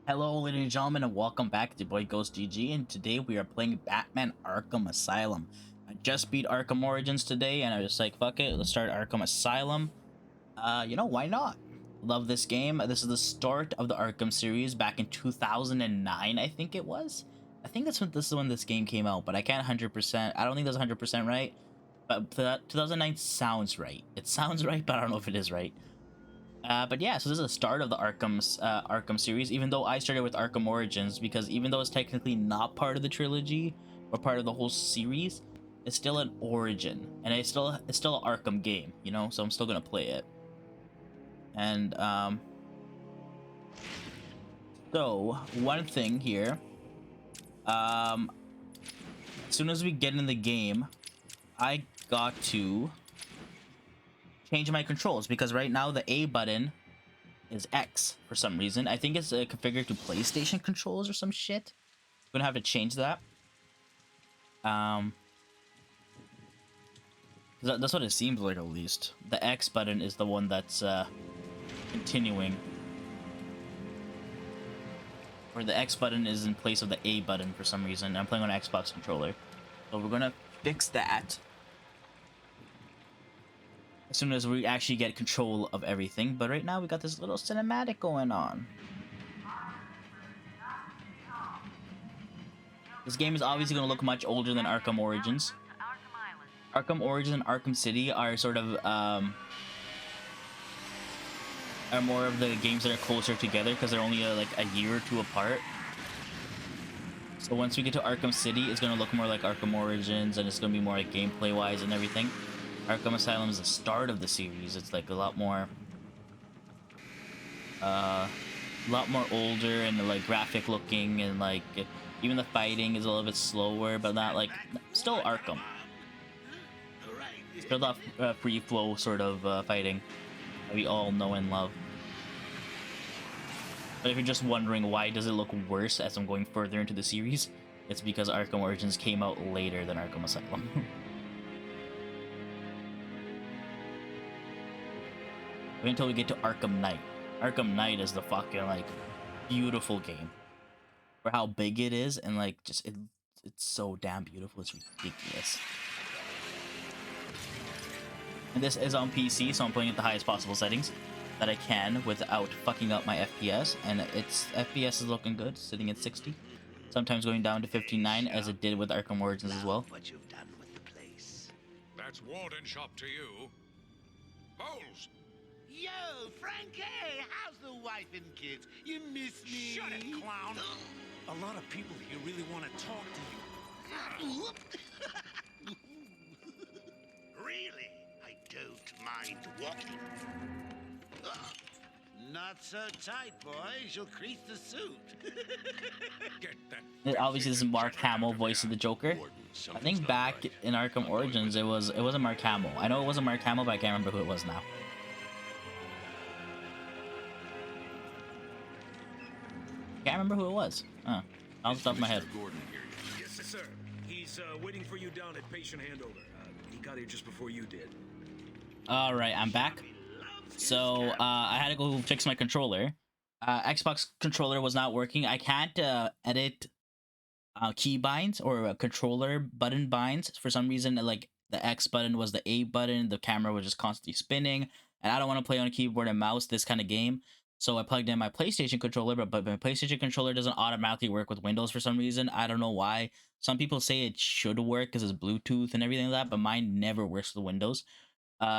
Hello, ladies and gentlemen, and welcome back to Boy Ghost GG. And today we are playing Batman Arkham Asylum. I just beat Arkham Origins today, and I was like, fuck it, let's start Arkham Asylum. Why not? Love this game. This is the start of the Arkham series back in 2009, I think it was. I think that's when this game came out, but I can't 100%. I don't think that's 100% right. But 2009 sounds right. It sounds right, but I don't know if it is right. But yeah, so this is the start of the Arkham series, even though I started with Arkham Origins, because even though it's technically not part of the trilogy or part of the whole series, it's still an origin, and it's still an Arkham game, you know, so I'm still gonna play it. And so one thing here, as soon as we get in the game, I got to change my controls, because right now the A button is X for some reason. I think it's configured to PlayStation controls or some shit. I'm gonna have to change that. That's what it seems like, at least. The X button is the one that's continuing. Or the X button is in place of the A button for some reason. I'm playing on an Xbox controller. So we're gonna fix that as soon as we actually get control of everything. But right now we got this little cinematic going on. This game is obviously going to look much older than Arkham Origins. Arkham Origins and Arkham City are sort of are more of the games that are closer together, because they're only like a year or two apart. So once we get to Arkham City, it's going to look more like Arkham Origins, and it's going to be more like gameplay wise and everything. Arkham Asylum is the start of the series. It's like a lot more older and like graphic looking, and like even the fighting is a little bit slower, but not like still Arkham. Still that free flow sort of fighting that we all know and love. But if you're just wondering why does it look worse as I'm going further into the series, it's because Arkham Origins came out later than Arkham Asylum. Wait until we get to Arkham Knight. Arkham Knight is the fucking like beautiful game for how big it is, and like just it's so damn beautiful. It's ridiculous. And this is on PC, so I'm playing at the highest possible settings that I can without fucking up my FPS, and its FPS is looking good, sitting at 60. Sometimes going down to 59, as it did with Arkham Origins as well. What you've done with the place. That's Warden Shop to you. Bowles! Yo, Frankie, how's the wife and kids? You miss me? Shut it, clown! A lot of people here really want to talk to you. Really? I don't mind walking. Not so tight, boys. You'll crease the suit. Get that. Obviously, this is Mark Hamill voice of the Joker. I think back in Arkham Origins, it wasn't Mark Hamill. I know it wasn't Mark Hamill, but I can't remember who it was now. Can't remember who it was. Off the top of my head. Gordon here. Yes, sir. He's waiting for you down at patient handover. He got here just before you did. All right, I'm back. So I had to go fix my controller. Xbox controller was not working. I can't edit key binds or controller button binds for some reason. Like the X button was the A button. The camera was just constantly spinning, and I don't want to play on a keyboard and mouse this kind of game. So I plugged in my PlayStation controller, but my PlayStation controller doesn't automatically work with Windows for some reason. I don't know why. Some people say it should work because it's Bluetooth and everything like that, but mine never works with Windows.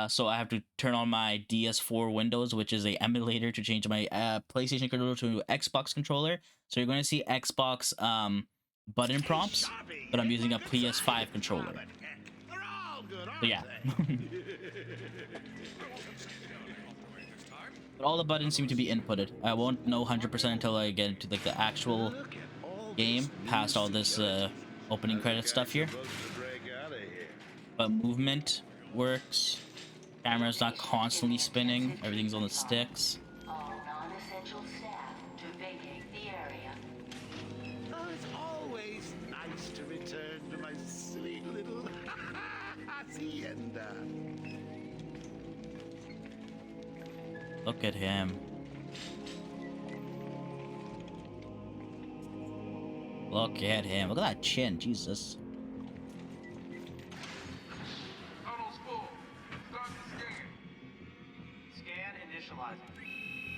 So I have to turn on my DS4 Windows, which is a emulator, to change my PlayStation controller to Xbox controller. So you're going to see Xbox button prompts, but I'm using a PS5 controller. So yeah. But all the buttons seem to be inputted. I won't know 100% until I get into like the actual game, past all this opening credit stuff here. But movement works. Camera's not constantly spinning. Everything's on the sticks. All non-essential staff to vacate the area. Oh, it's always nice to return to my sweet little hacienda. Look at him. Look at him. Look at that chin. Jesus. Tunnel's full. Start the scan. Scan initializing.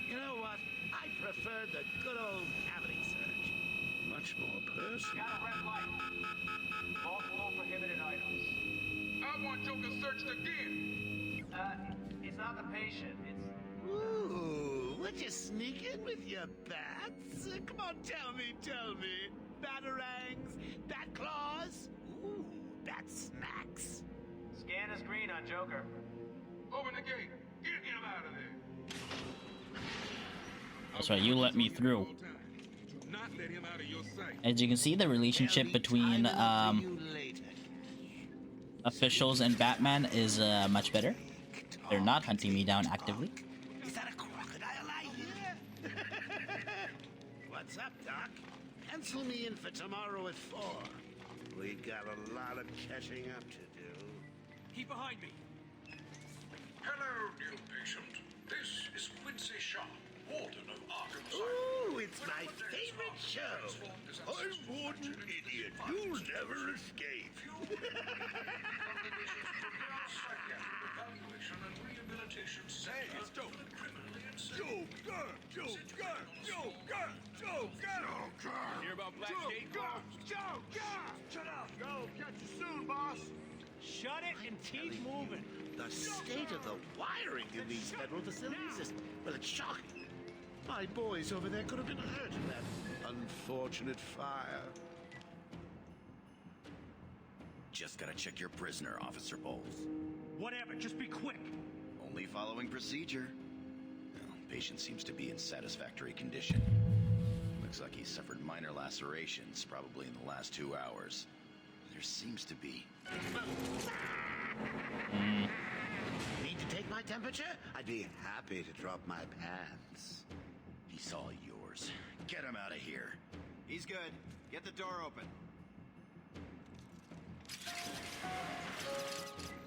You know what? I prefer the good old cavity search. Much more personal. Got a red light. Multiple prohibited items. I want Joker searched again. It's not the patient. It's Ooh, would you sneak in with your bats? Come on, tell me. Batarangs, bat claws, ooh, bat smacks. scan is green on Joker. Open the gate. Get him out of there. That's right, you let me through. Do not let him out of your sight. As you can see, the relationship between officials and Batman is much better. They're not hunting me down actively. Is that a crocodile I hear? What's up, Doc? Pencil me in for tomorrow at 4. We got a lot of catching up to do. Keep behind me. Hello, new patient. This is Quincy Sharp, Warden of Arkham Asylum. Ooh, it's my favorite show. I'm Warden Idiot. You'll never escape. Evaluation and rehabilitation center. Hey, it's Joker. Criminally insane. Joker. Hear about Blackgate? Shut up. Go. Catch you soon, boss. Shut it and keep moving. The state of the wiring in these federal facilities is, well, it's shocking. My boys over there could have been hurt in that unfortunate fire. Just gotta check your prisoner, Officer Bowles. Whatever. Just be quick. Only following procedure. Well, patient seems to be in satisfactory condition. Looks like he suffered minor lacerations, probably in the last 2 hours. There seems to be... Need to take my temperature? I'd be happy to drop my pants. He's all yours. Get him out of here. He's good. Get the door open.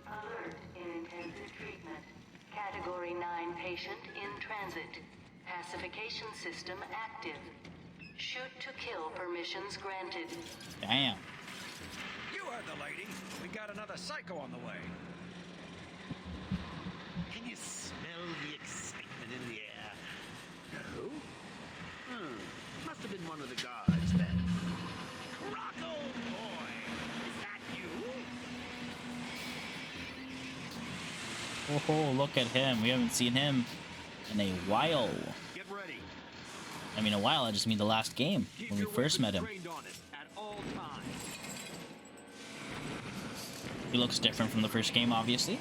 Alert in intensive treatment. Category 9 patient in transit. Pacification system active. Shoot to kill permissions granted. Damn. You heard the lady. We got another psycho on the way. Can you smell the excitement in the air? No? Must have been one of the guards then. Rocco boy! Is that you? Oh, look at him. We haven't seen him in a while. Get ready. I mean, a while, I just mean the last game, Keep when we your first met weapons him. trained on it at all times. He looks different from the first game, obviously.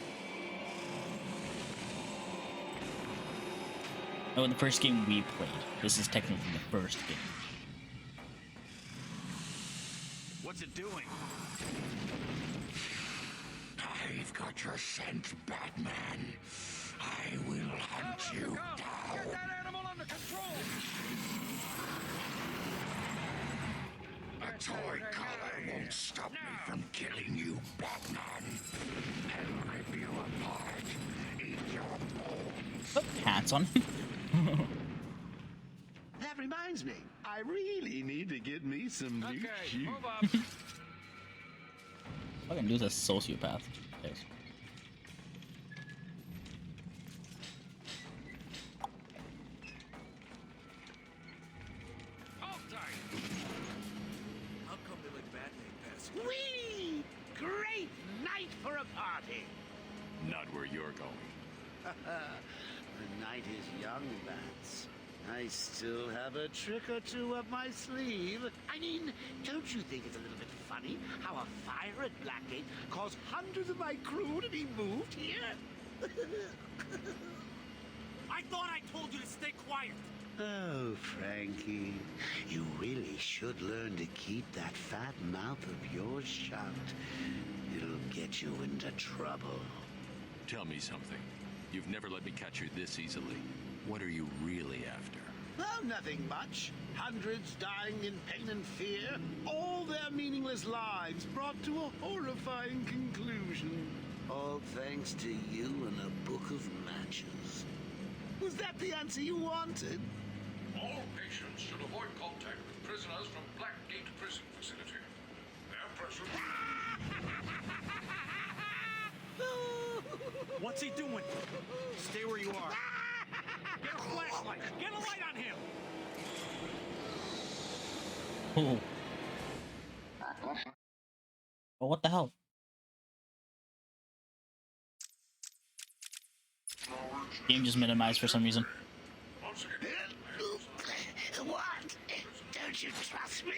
Oh, in the first game we played. This is technically the first game. What's it doing? I've got your scent, Batman. I will hunt you down. Get that animal under control. A toy collar won't stop me from killing you, Batman. I'll rip you apart. Eat your bones. Put pants on. That reminds me, I really need to get me some new Okay, shoes. move up. Fucking dude's a sociopath. Yes. Hold tight. How come they let Batman pass? Whee! Great night for a party. Not where you're going. The night is young, Bats. I still have a trick or two up my sleeve. I mean, don't you think it's a little bit funny how a fire at Blackgate caused hundreds of my crew to be moved here? I thought I told you to stay quiet. Oh, Frankie, you really should learn to keep that fat mouth of yours shut. It'll get you into trouble. Tell me something. You've never let me catch you this easily. What are you really after? Oh, nothing much. Hundreds dying in pain and fear. All their meaningless lives brought to a horrifying conclusion. All thanks to you and a book of matches. Was that the answer you wanted? All patients should avoid contact with prisoners from Blackgate Prison. What's he doing? Stay where you are. Get a flashlight. Get a light on him. Oh. Oh, what the hell? Game just minimized for some reason. What? Don't you trust me?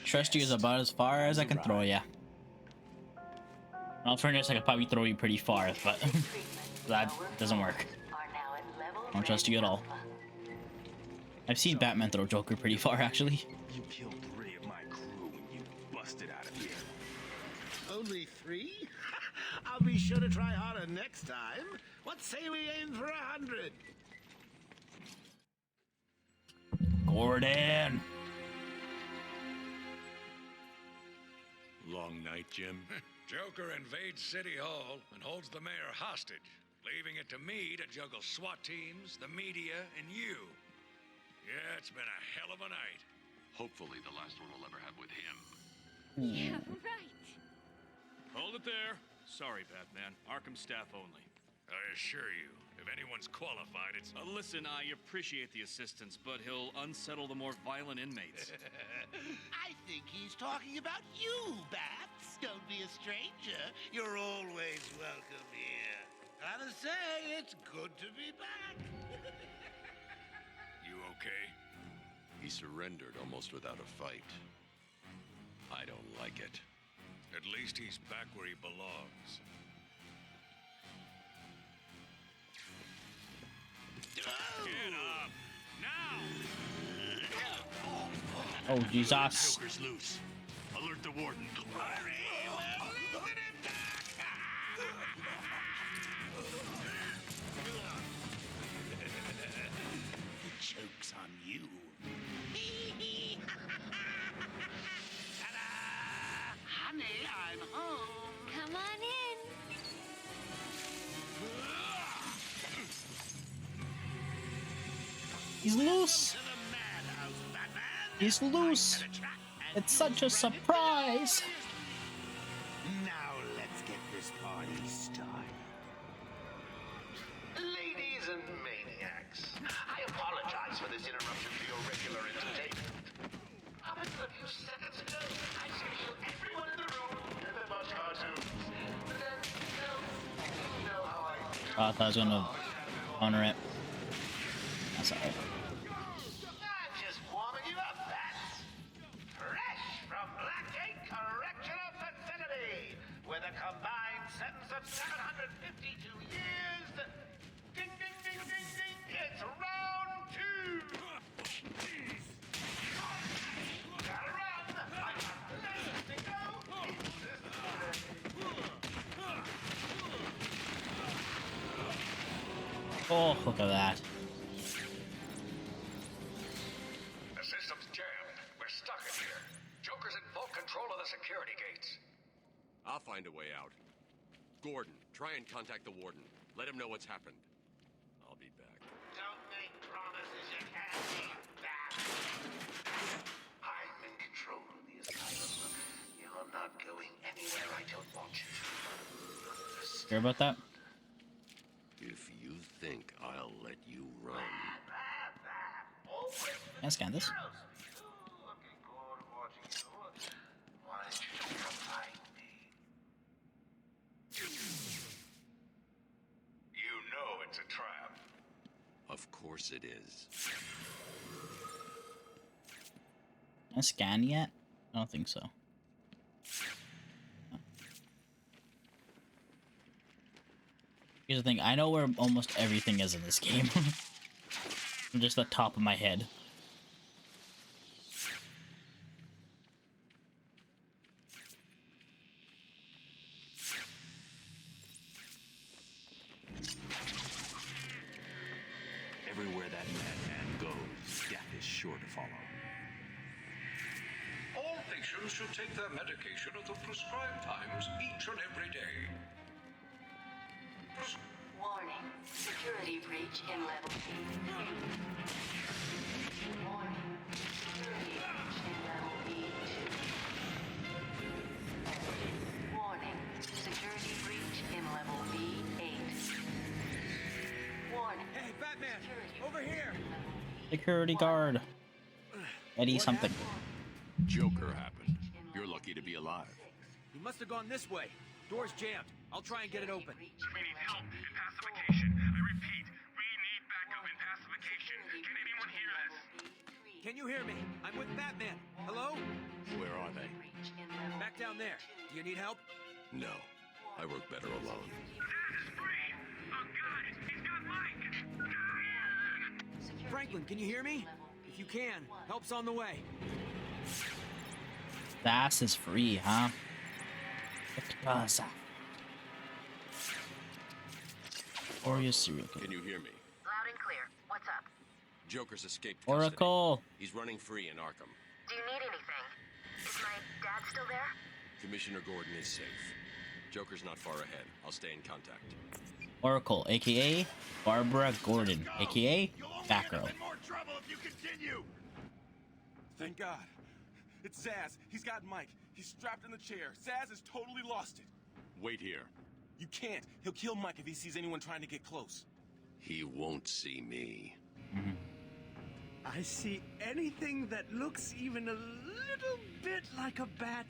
Trust you is about as far as I can throw you. In all fairness, I could probably throw you pretty far, but that doesn't work. I don't trust you at all. I've seen Batman throw Joker pretty far, actually. You killed 3 of my crew when you busted out of here. Only 3? I'll be sure to try harder next time. What say we aim for 100? Gordon! Long night, Jim. Joker invades City Hall and holds the mayor hostage, leaving it to me to juggle SWAT teams, the media, and you. Yeah, it's been a hell of a night. Hopefully the last one we'll ever have with him. Yeah, right. Hold it there. Sorry, Batman. Arkham staff only. I assure you, if anyone's qualified, it's... Listen, I appreciate the assistance, but he'll unsettle the more violent inmates. I think he's talking about you, Bats. Don't be a stranger. You're always welcome here. Gotta say, it's good to be back. You okay? He surrendered almost without a fight. I don't like it. At least he's back where he belongs. Get up! Now! Oh, Jesus. Joker's loose. Alert the warden. The joke's on you. Ta-da! Honey, I'm home. Come on in. He's loose! To the madhouse, Batman. He's loose! It's such a surprise! Now let's get this party started. Ladies and maniacs, I apologize for this interruption to your regular entertainment. Up until a few seconds ago, I scheduled everyone in the room to watch cartoons. But then, you know how I do. I thought I was gonna honor it. That's alright. I'm just warming you up, Bats. Fresh from Blackgate Correctional Facility, with a combined sentence of 752 years. Ding, ding, ding, ding, ding. It's round 2. Gotta run. I got places to go. Oh, look at that. The system's jammed. We're stuck in here. Joker's in full control of the security gates. I'll find a way out. Gordon, try and contact the warden. Let him know what's happened. I'll be back. Don't make promises you can't keep, Bats. I'm in control of the asylum. You're not going anywhere I don't want you to. Hear about that? If you think I'll let you run... Can I scan this? Looking forward to watching you. Why don't you come find me? You know it's a trap. Of course it is. Can I scan yet? I don't think so. Here's the thing, I know where almost everything is in this game. From just the top of my head. Everywhere that madman goes, death is sure to follow. All patients should take their medication at the prescribed times each and every day. Warning. Security breach in level 2. Warning. Security breach in level B2. Warning. Security breach Security guard. Eddie something. Joker happened. You're lucky to be alive. He must have gone this way. Door's jammed. I'll try and get it open. We need help in pacification. I repeat, we need backup in pacification. Can anyone hear us? Can you hear me? I'm with Batman. Hello? Where are they? Back down there. Do you need help? No. I work better alone. Zaz is free! Oh God, he's got Mike! Franklin, can you hear me? If you can, help's on the way. That is free, huh? Or your serial killer. Can you hear me? Loud and clear. What's up? Joker's escaped custody. Oracle. He's running free in Arkham. Do you need anything? Is my dad still there? Commissioner Gordon is safe. Joker's not far ahead. I'll stay in contact. Oracle, aka Barbara Gordon, aka Batgirl. More trouble if you continue. Thank God. It's Zaz. He's got Mike. He's strapped in the chair. Zaz has totally lost it. Wait here. You can't. He'll kill Mike if he sees anyone trying to get close. He won't see me. I see anything that looks even a little bit like a bat,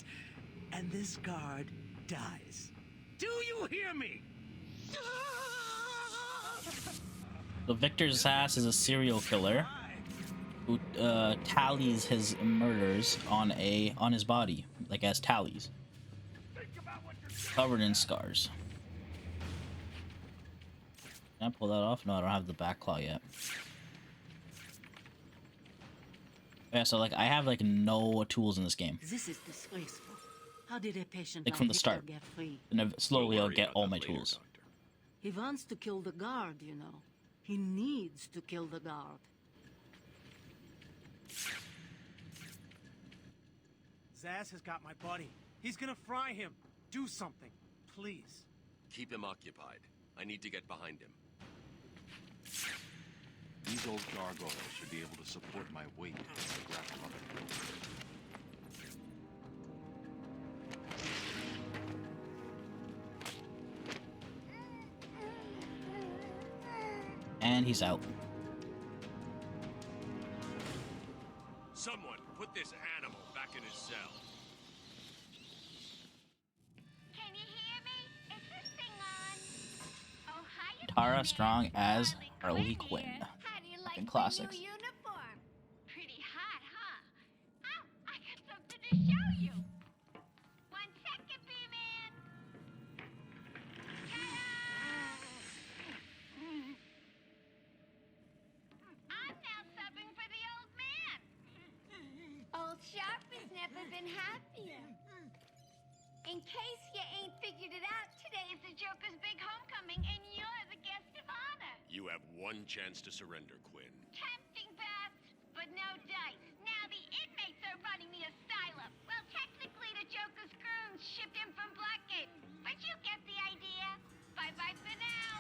and this guard dies. Do you hear me? So Victor Zsasz is a serial killer who tallies his murders on his body, like as tallies, covered in scars. Can I pull that off? No, I don't have the back claw yet. Yeah, so like I have like no tools in this game. This is disgraceful. How did a patient Like from the start, get free? and then slowly I'll get all my tools. He wants to kill the guard, you know. He needs to kill the guard. Zaz has got my buddy. He's gonna fry him. Do something, please. Keep him occupied. I need to get behind him. These old gargoyles should be able to support my weight as I grab them up. And he's out. Someone put this animal back in his cell. Can you hear me? Is this thing on? Oh, hiya, Tara Batman. Strong as Harley Quinn Quinn. here. How do you like In my classics. new uniform? Pretty hot, huh? Oh, I got something to show you. 1 second, B-Man. I'm now subbing for the old man. Old Sharp has never been happier. In case you ain't figured it out, today is the Joker's big homecoming, and you're the guest of honor. You have one chance to surrender, Quinn. Tempting, Bats, but no dice. Now the inmates are running the asylum. Well, technically the Joker's goons shipped in from Blackgate, but you get the idea. Bye-bye for now.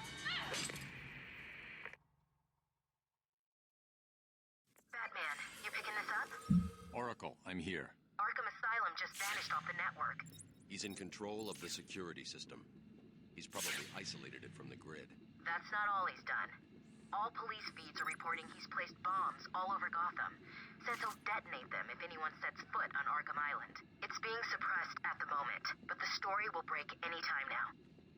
Batman, you picking this up? Oracle, I'm here. Arkham Asylum just vanished off the network. He's in control of the security system. He's probably isolated it from the grid. That's not all he's done. All police feeds are reporting he's placed bombs all over Gotham. Says he'll detonate them if anyone sets foot on Arkham Island. It's being suppressed at the moment, but the story will break any time now.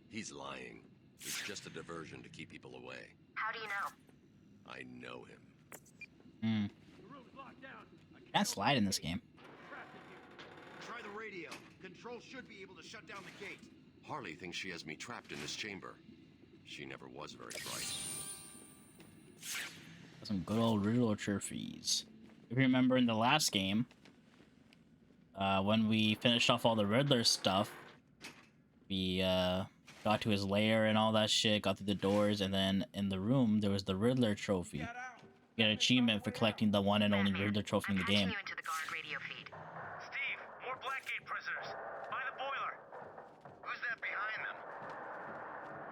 He's lying. It's just a diversion to keep people away. How do you know? I know him. Can't slide in this game. Try the radio. Control should be able to shut down the gate. Harley thinks she has me trapped in this chamber. She never was very bright. Some good old Riddler trophies. If you remember in the last game, when we finished off all the Riddler stuff, we got to his lair and all that shit, got through the doors, and then in the room there was the Riddler trophy. You get an achievement for collecting the one and only Riddler trophy in the game. Into the guard radio feed. Steve, more Blackgate prisoners. By the boiler. Who's that behind them?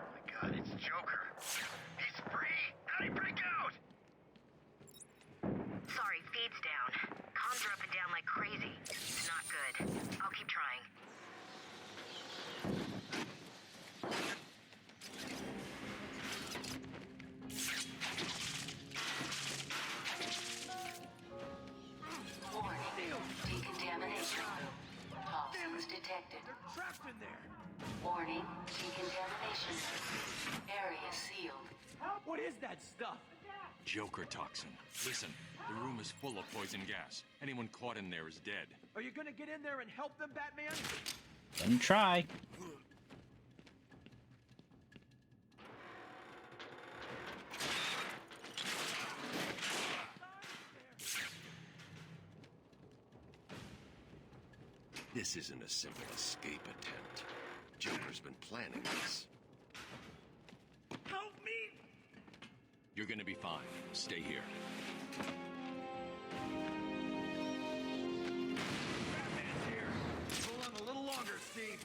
Oh my God, it's Joker. He's free. How'd he break out? Sorry, feed's down. Comms are up and down like crazy. It's not good. I'll keep trying. Attention. Area sealed. What is that stuff? Joker toxin. Listen, the room is full of poison gas. Anyone caught in there is dead. Are you gonna get in there and help them, Batman? Then try. This isn't a simple escape attempt. Joker's been planning this. Help me! You're gonna be fine. Stay here. Batman's here. Hold on a little longer, Steve.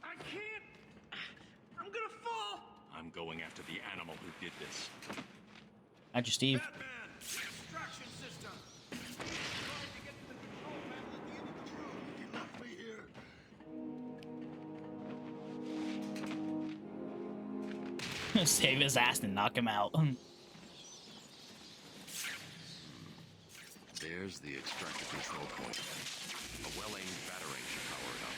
I can't. I'm gonna fall. I'm going after the animal who did this. Got you, Steve. Batman, the extraction system. Trying to get to the control panel at the end of the room. He left me here. Save his ass and knock him out. There's the extractor control point. A well-aimed batarang should power it up.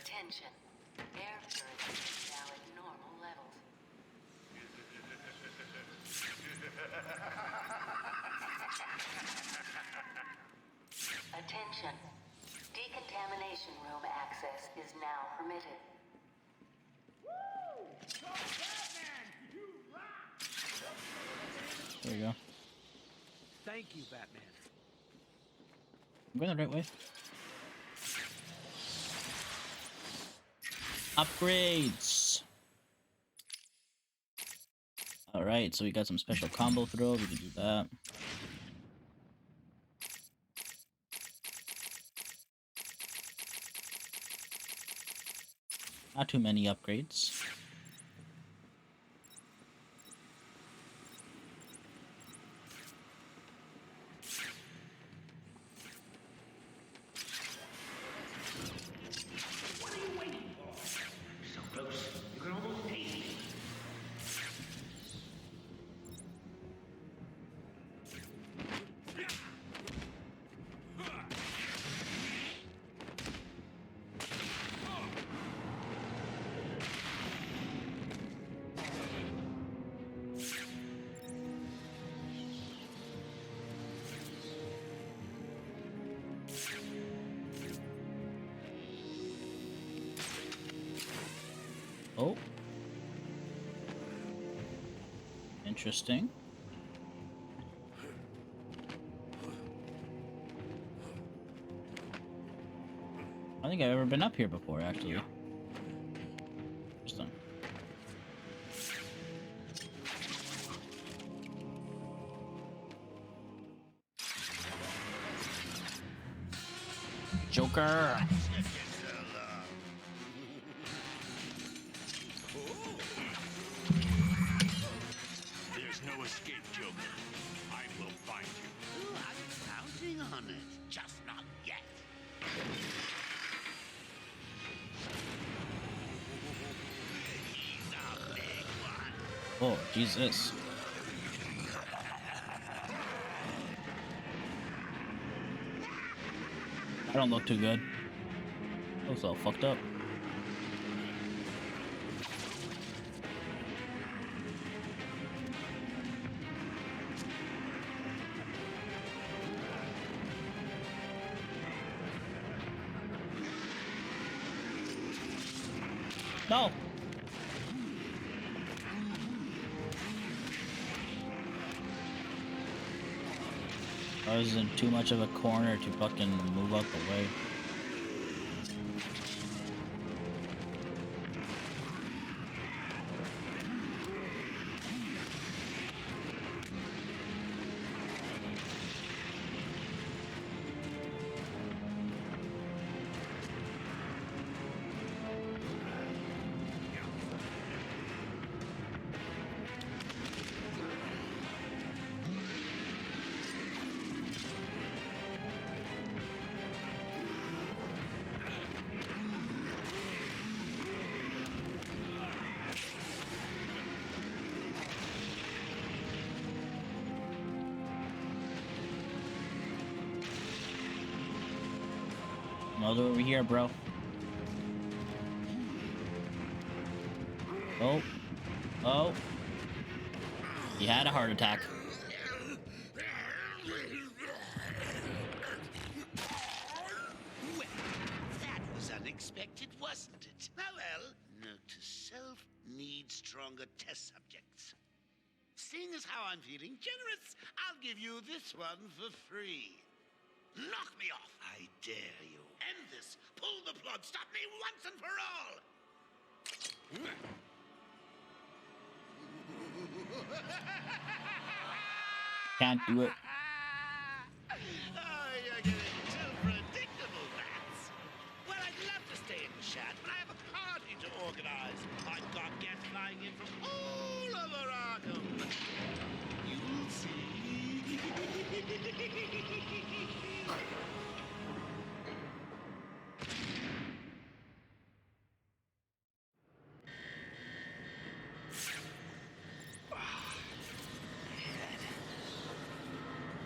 Attention. Air purity is now at normal levels. Attention. Decontamination room access is now permitted. There you go. Thank you, Batman. I'm going the right way. Upgrades. All right, so we got some special combo throw. We can do that. Not too many upgrades. So close, you can almost taste it. Oh. Interesting. I don't think I've ever been up here before, actually. Interesting. Joker! There's no escape, Joker. I will find you. Oh, I'm counting on it. Just not yet. He's a big one. Oh, Jesus. I don't look too good. Looks all fucked up. No! I was in too much of a corner to fucking move out the way. Another over here, bro. Oh. Oh. He had a heart attack. Well, that was unexpected, wasn't it? Well, note to self, need stronger test subjects. Seeing as how I'm feeling generous, I'll give you this one for free. Knock me off, I dare you. End this. Pull the plug. Stop me once and for all. Can't do it. Oh, you're getting too predictable, Bats. Well, I'd love to stay and chat, but I have a party to organize. I've got guests flying in from all over Arkham. You'll see.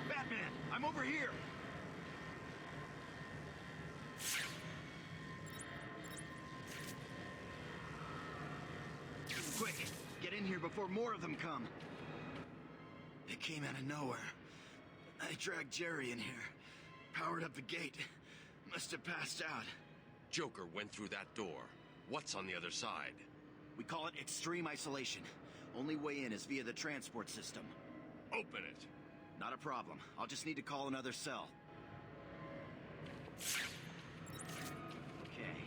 Batman, I'm over here. Quick, get in here before more of them come. They came out of nowhere. I dragged Jerry in here, powered up the gate. Must have passed out. Joker went through that door. What's on the other side? We call it extreme isolation. Only way in is via the transport system. Open it. Not a problem. I'll just need to call another cell. Okay.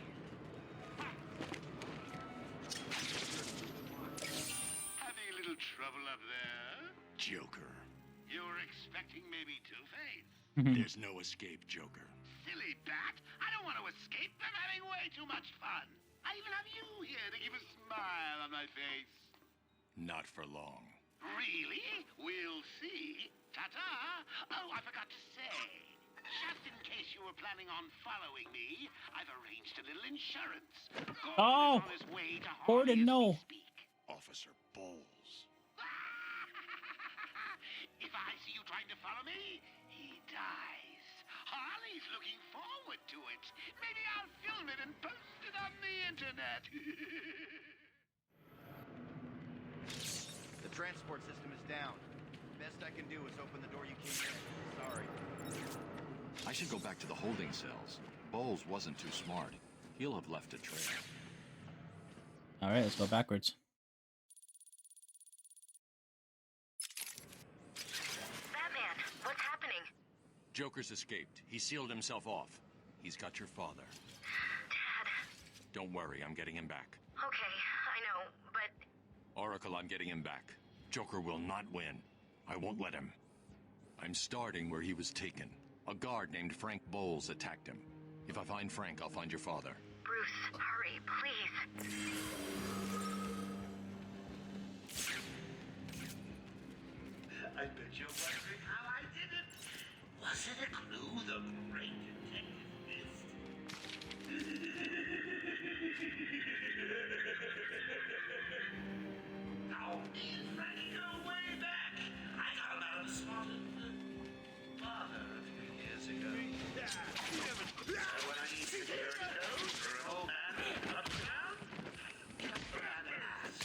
Having a little trouble up there? Joker. You were expecting maybe Two-Face? There's no escape, Joker. Silly bat. I don't want to escape. I'm having way too much fun. I even have you here to keep a smile on my face. Not for long. Really? We'll see. Ta-ta! Oh, I forgot to say. Just in case you were planning on following me, I've arranged a little insurance. Oh, Gordon is on his way to Gordon, no. Officer Bowles. If I see you trying to follow me, he dies. Harley's looking forward to it. Maybe I'll film it and post it on the internet. The transport system is down. Best I can do is open the door you came in. Sorry. I should go back to the holding cells. Bowles wasn't too smart. He'll have left a trail. Alright, let's go backwards. Batman, what's happening? Joker's escaped. He sealed himself off. He's got your father. Dad. Don't worry, I'm getting him back. Okay, I know, but... Oracle, I'm getting him back. Joker will not win. I won't let him. I'm starting where he was taken. A guard named Frank Bowles attacked him. If I find Frank, I'll find your father. Bruce, hurry, please. I bet you're wondering how I did it. Was it a clue the great detective missed? Now, me and Frankie go way back. I got him out of the spotted father a few years ago. So when I need security nose for an old man uptown, rather ask.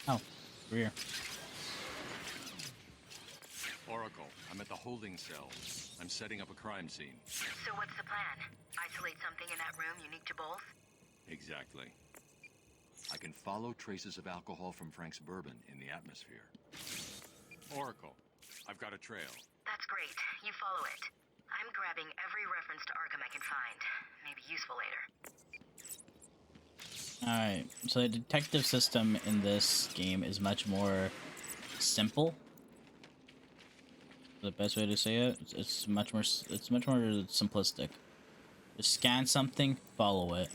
Oh, we're here. Oracle, I'm at the holding cells. I'm setting up a crime scene. So what's the plan? Isolate something in that room unique to Bowles? Exactly. I can follow traces of alcohol from Frank's bourbon in the atmosphere. Oracle, I've got a trail. That's great. You follow it. I'm grabbing every reference to Arkham I can find. Maybe useful later. Alright, so the detective system in this game is much more simple. The best way to say it, it's much more simplistic. Just scan something, follow it.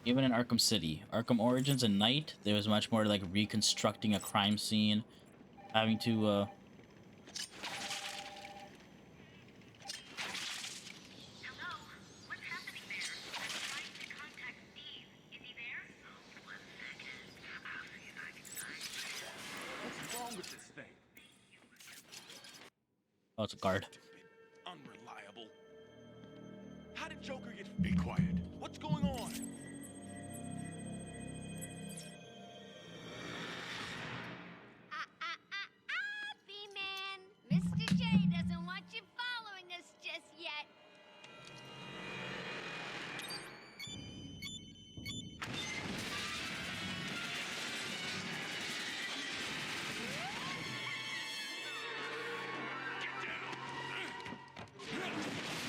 Even in Arkham City, Arkham Origins and Night, there was much more like reconstructing a crime scene, having to wrong with this thing? Oh, it's a guard. Unreliable. How did Joker get... Be quiet. What's going on? B-Man, Mr. J doesn't want you following us just yet.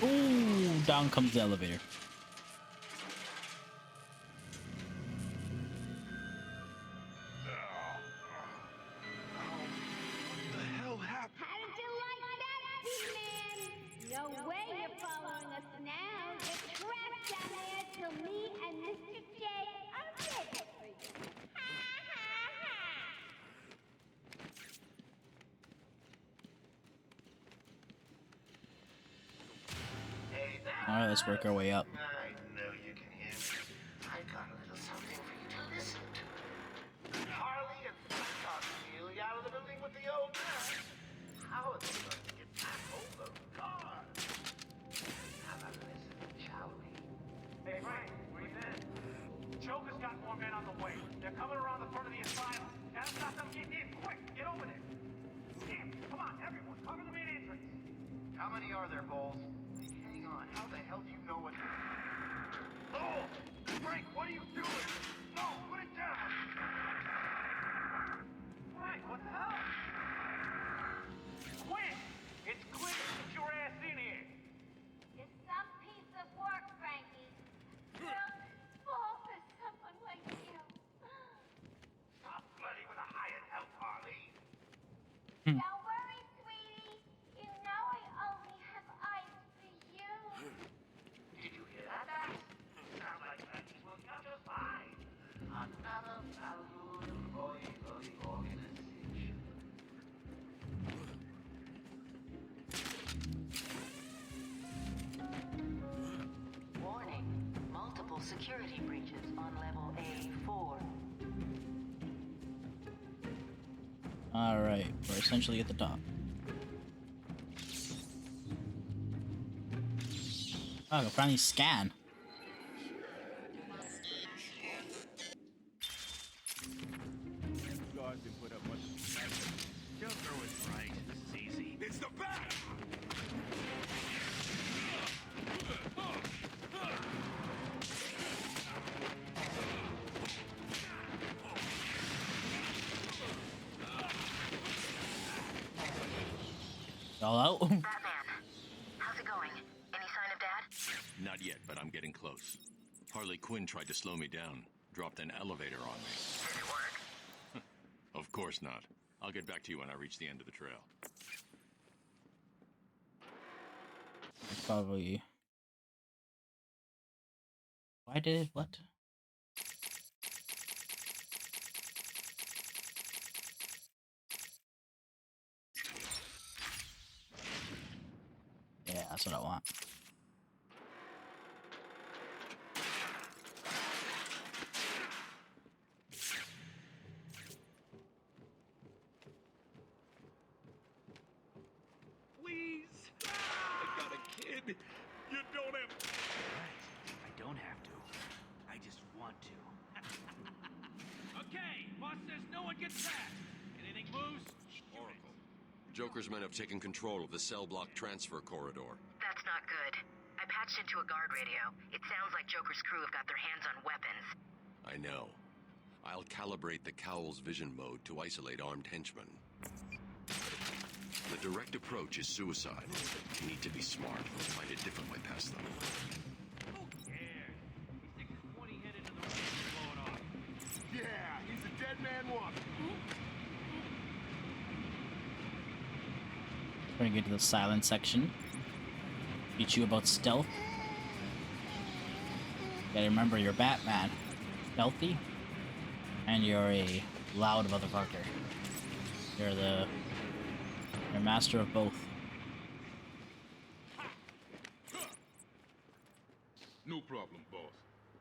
Ooh, down comes the elevator. How did you like that, B-Man? No way you're following us now. You're trapped down there till me and Mr. J are ready for you. Alright, let's work our way up. I know you can hear me. I got a little something for you to listen to. Harley and Frank are really out of the building with the old man. How are they going to get back over the car? How about listen, shall we? Hey, Frank, where you been? Joker's got more men on the way. They're coming around the front of the asylum. Gotta stop them getting in. Quick, get over there. Damn, come on, everyone, cover the main entrance. How many are there, Bowles? Hang on, how the hell do you know what... Oh! Frank, what are you doing? No, put it down! Frank, what the hell? Quinn! It's Quinn! Get your ass in here! It's some piece of work, Frankie. Will fall for someone like you. Stop flirting with a hired help, Harley! Don't worry, sweetie. You know I only have eyes for you. Did you hear that? Sounds like Frankie's working out just fine. Another valued employee for the organization. Warning. Multiple security breaches on level A4. Alright, we're essentially at the top. Oh, I can finally scan. Guards didn't put up much. Joker was right. This is easy. It's the bat! All out. Batman, how's it going? Any sign of Dad? Not yet, but I'm getting close. Harley Quinn tried to slow me down, dropped an elevator on me. Did it work? Of course not. I'll get back to you when I reach the end of the trail. Probably. Why did it? What? Yeah, that's what I want. Please! I got a kid. You don't have... I don't have to. I just want to. Okay, boss says no one gets past. Anything moves? Oracle. Joker's men have taken control of the cell block transfer corridor. That's not good. I patched into a guard radio. It sounds like Joker's crew have got their hands on weapons. I know. I'll calibrate the Cowl's vision mode to isolate armed henchmen. The direct approach is suicide. You need to be smart. Find a different way past them. Who cares? He sticks his pointy head into the room and blow it off. Yeah, he's a dead man walking. We're gonna get to the silent section. Teach you about stealth. Gotta remember, you're Batman. Stealthy. And you're a loud motherfucker. You're master of both. No problem, boss.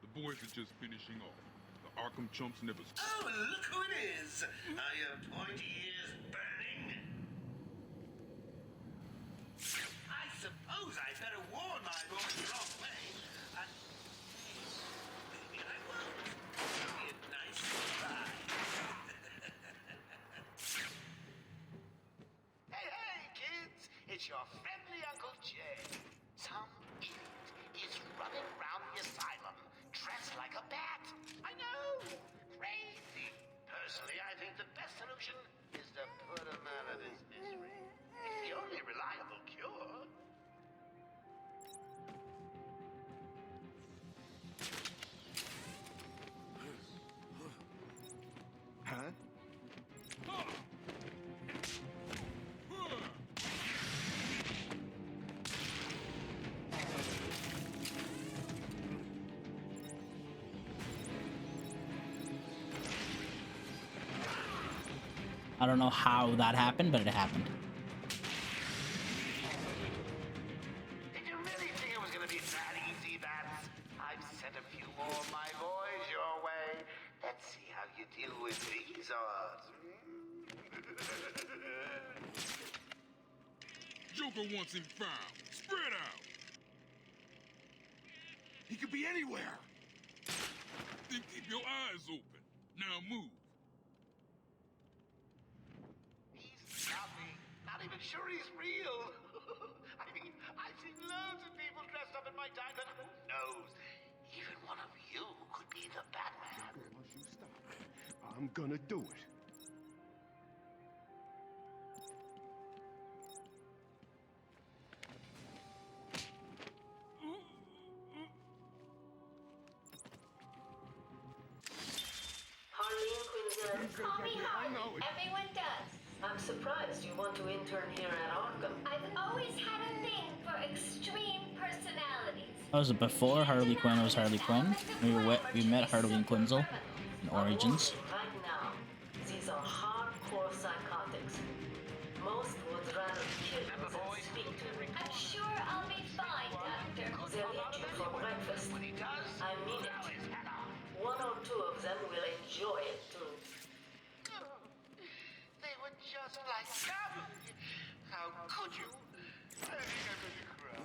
The boys are just finishing off. The Arkham chumps never... Oh, look who it is! Are your pointy ears is your friendly Uncle Jay. Some idiot is running around the asylum dressed like a bat. I know! Crazy! Personally, I think the best solution is to put him out of his misery. It's the only reliable cure. Huh? I don't know how that happened, but it happened. Did you really think it was gonna be that easy, Bats? I've sent a few more of my boys your way. Let's see how you deal with these odds. Joker wants him found. Spread out. He could be anywhere. Then keep your eyes open. Now move. He's nothing. Not even sure he's real. I mean, I've seen loads of people dressed up in my time, but who knows? Even one of you could be the Batman. Once you stop, I'm gonna do it. Harley and Quinzel. Call me I Harley. know it. Everyone does. I'm surprised you want to intern here at Arkham. I've always had a thing for extreme personalities. That was before Harley Quinn was Harley Quinn. We met Harley and Quinzel in Origins. Right now, these are hardcore psychotics. Most would rather kill you than speak to you. I'm sure I'll be fine, Doctor. They'll eat you for breakfast. I mean it. One or two of them will enjoy it too. They were just like family. How could you? I think I'm going to cry.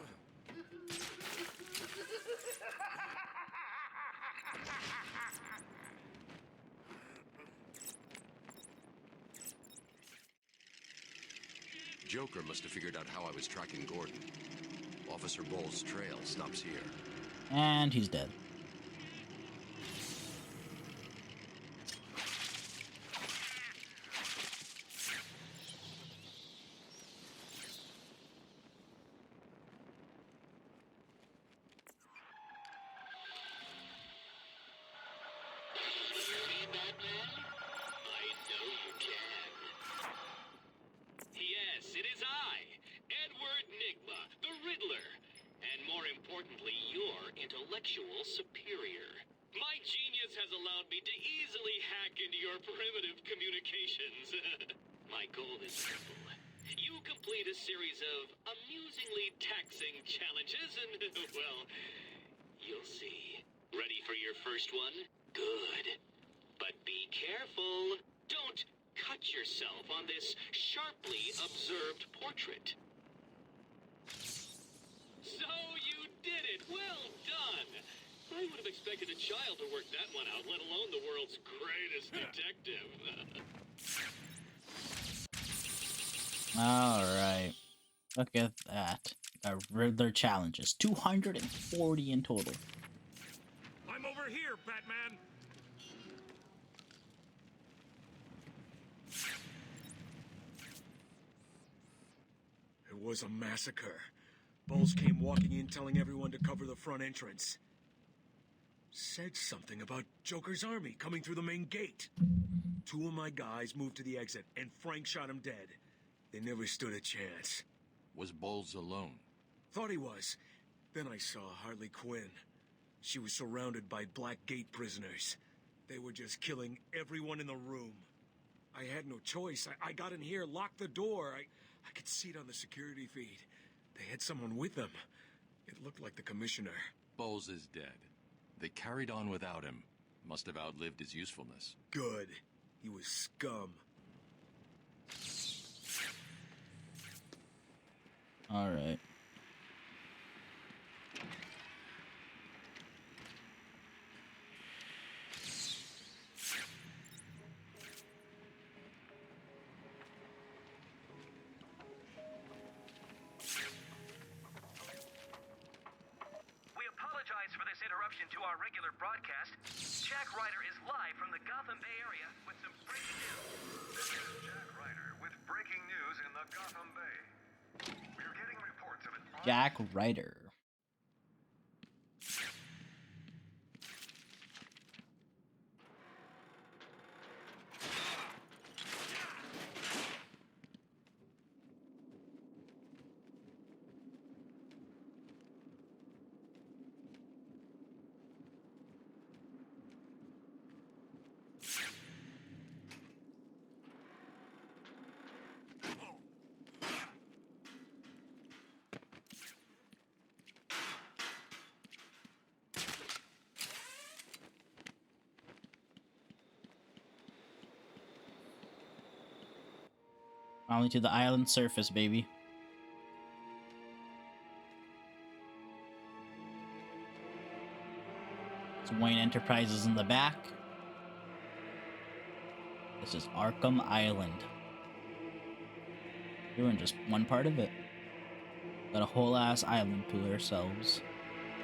Joker must have figured out how I was tracking Gordon. Officer Bowles' trail stops here. And he's dead. Yes, it is I, Edward Nigma, the Riddler, and more importantly, your intellectual superior. My genius has allowed me to easily hack into your primitive communications. My goal is simple. You complete a series of amusingly taxing challenges and, well, you'll see. Ready for your first one? Good. But be careful. Don't cut yourself on this sharply observed portrait. So you did it! Well done! I would have expected a child to work that one out, let alone the world's greatest detective. Alright. Look at that. Riddler challenges. 240 in total. I'm over here, Batman! It was a massacre. Bowles came walking in telling everyone to cover the front entrance. Said something about Joker's army coming through the main gate. Two of my guys moved to the exit, and Frank shot him dead. They never stood a chance. Was Bowles alone? Thought he was. Then I saw Harley Quinn. She was surrounded by Black Gate prisoners. They were just killing everyone in the room. I had no choice. I got in here, locked the door. I could see it on the security feed. They had someone with them. It looked like the commissioner. Bowles is dead. They carried on without him. Must have outlived his usefulness. Good. He was scum. Alright. Jack Ryder. Finally to the island surface, baby. It's Wayne Enterprises in the back. This is Arkham Island. We're in just one part of it. Got a whole ass island to ourselves.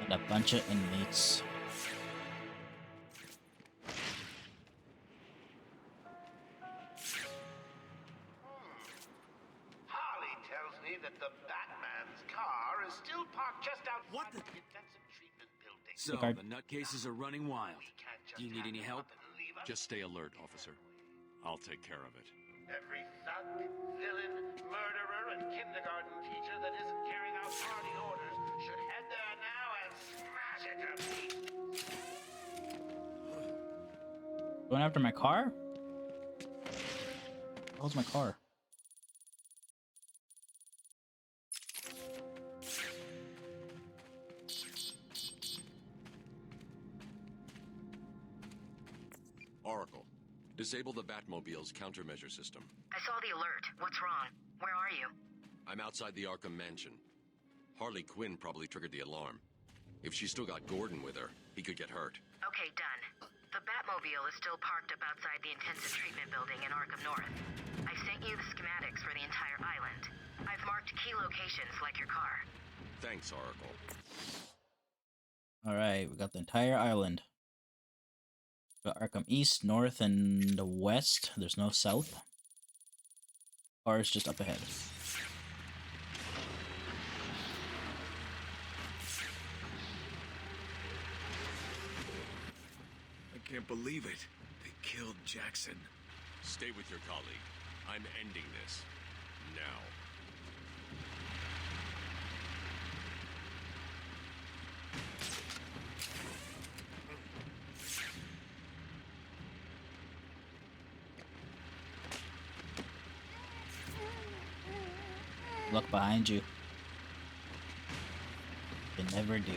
And a bunch of inmates. Harley tells me that the Batman's car is still parked just outside the intensive treatment building. So, the nutcases are running wild. Do you need any help? Just stay alert, officer. I'll take care of it. Every thug, villain, murderer, and kindergarten teacher that isn't carrying out party orders should head there now and smash it to pieces. Going after my car? How's my car? Oracle, disable the Batmobile's countermeasure system. I saw the alert. What's wrong? Where are you? I'm outside the Arkham Mansion. Harley Quinn probably triggered the alarm. If she's still got Gordon with her, he could get hurt. Okay, done. The Batmobile is still parked up outside the intensive treatment building in Arkham North. I've sent you the schematics for the entire island. I've marked key locations like your car. Thanks, Oracle. Alright, we got the entire island. Got Arkham East, North, and the West. There's no South. Car is just up ahead. I can't believe it. They killed Jackson. Stay with your colleague. I'm ending this. Now. Look behind you. You never do.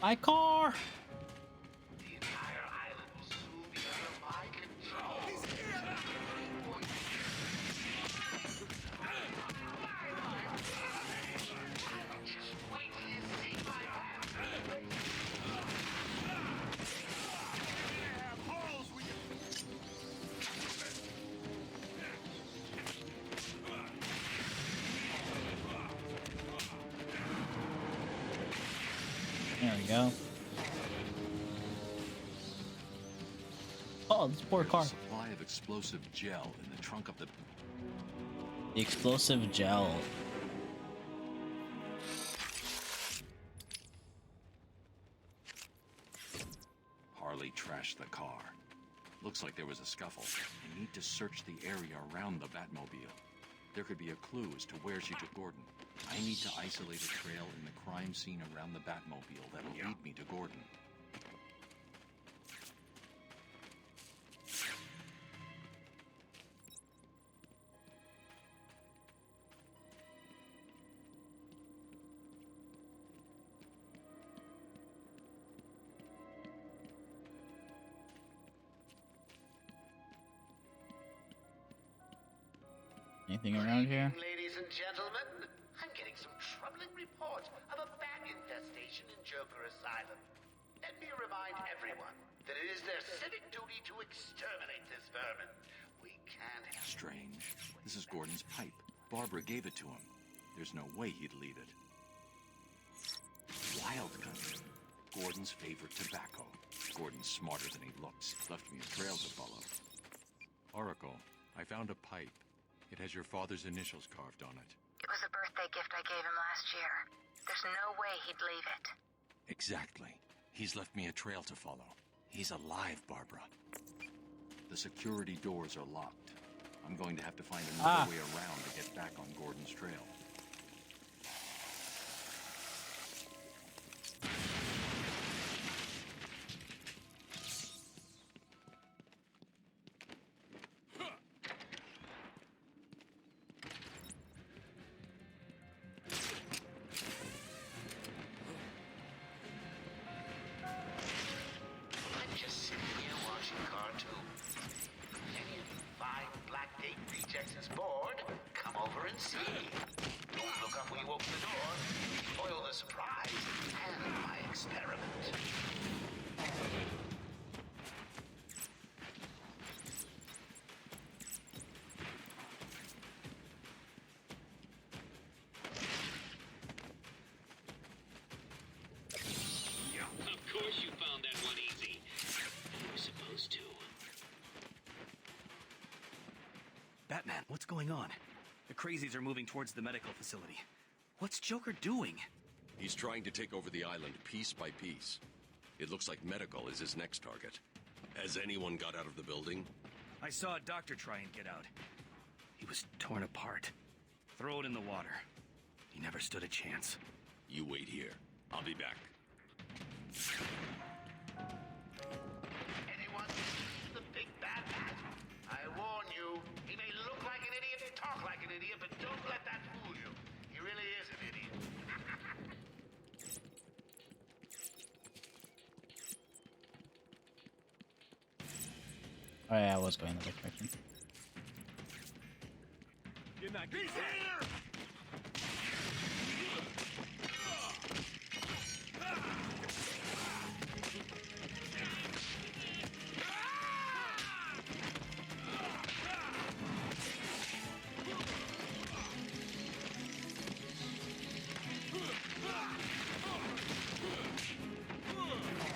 My car! The entire island will soon be under my control. Just wait till you see my There we go. Oh, this poor car. Supply of explosive gel in the trunk of the... The explosive gel. Harley trashed the car. Looks like there was a scuffle. I need to search the area around the Batmobile. There could be a clue as to where she took Gordon. I need to isolate a trail in the crime scene around the Batmobile that'll lead me to Gordon. Anything around here? Ladies and gentlemen, I'm getting some troubling reports of a bat infestation in Joker Asylum. Let me remind everyone that it is their civic duty to exterminate this vermin. We can't have... Strange. This is Gordon's pipe. Barbara gave it to him. There's no way he'd leave it. Gordon's favorite tobacco. Gordon's smarter than he looks. Left me a trail to follow. Oracle, I found a pipe. It has your father's initials carved on it. It was a birthday gift I gave him last year. There's no way he'd leave it. Exactly. He's left me a trail to follow. He's alive, Barbara. The security doors are locked. I'm going to have to find another way around to get back on Gordon's trail. I'm just sitting here watching cartoons. Any of you fine Blackgate rejects is bored, come over and see. Don't look up when you open the door. Spoil the surprise and my experiment. Of course you found that one easy. You were supposed to. Batman, what's going on? The crazies are moving towards the medical facility. What's Joker doing? He's trying to take over the island piece by piece. It looks like medical is his next target. Has anyone got out of the building? I saw a doctor try and get out. He was torn apart. Throw it in the water. He never stood a chance. You wait here. I'll be back. Anyone see the big bad bat? I warn you, he may look like an idiot and talk like an idiot, but don't let that fool you. He really is an idiot. Oh yeah, I was going the right direction. He's here!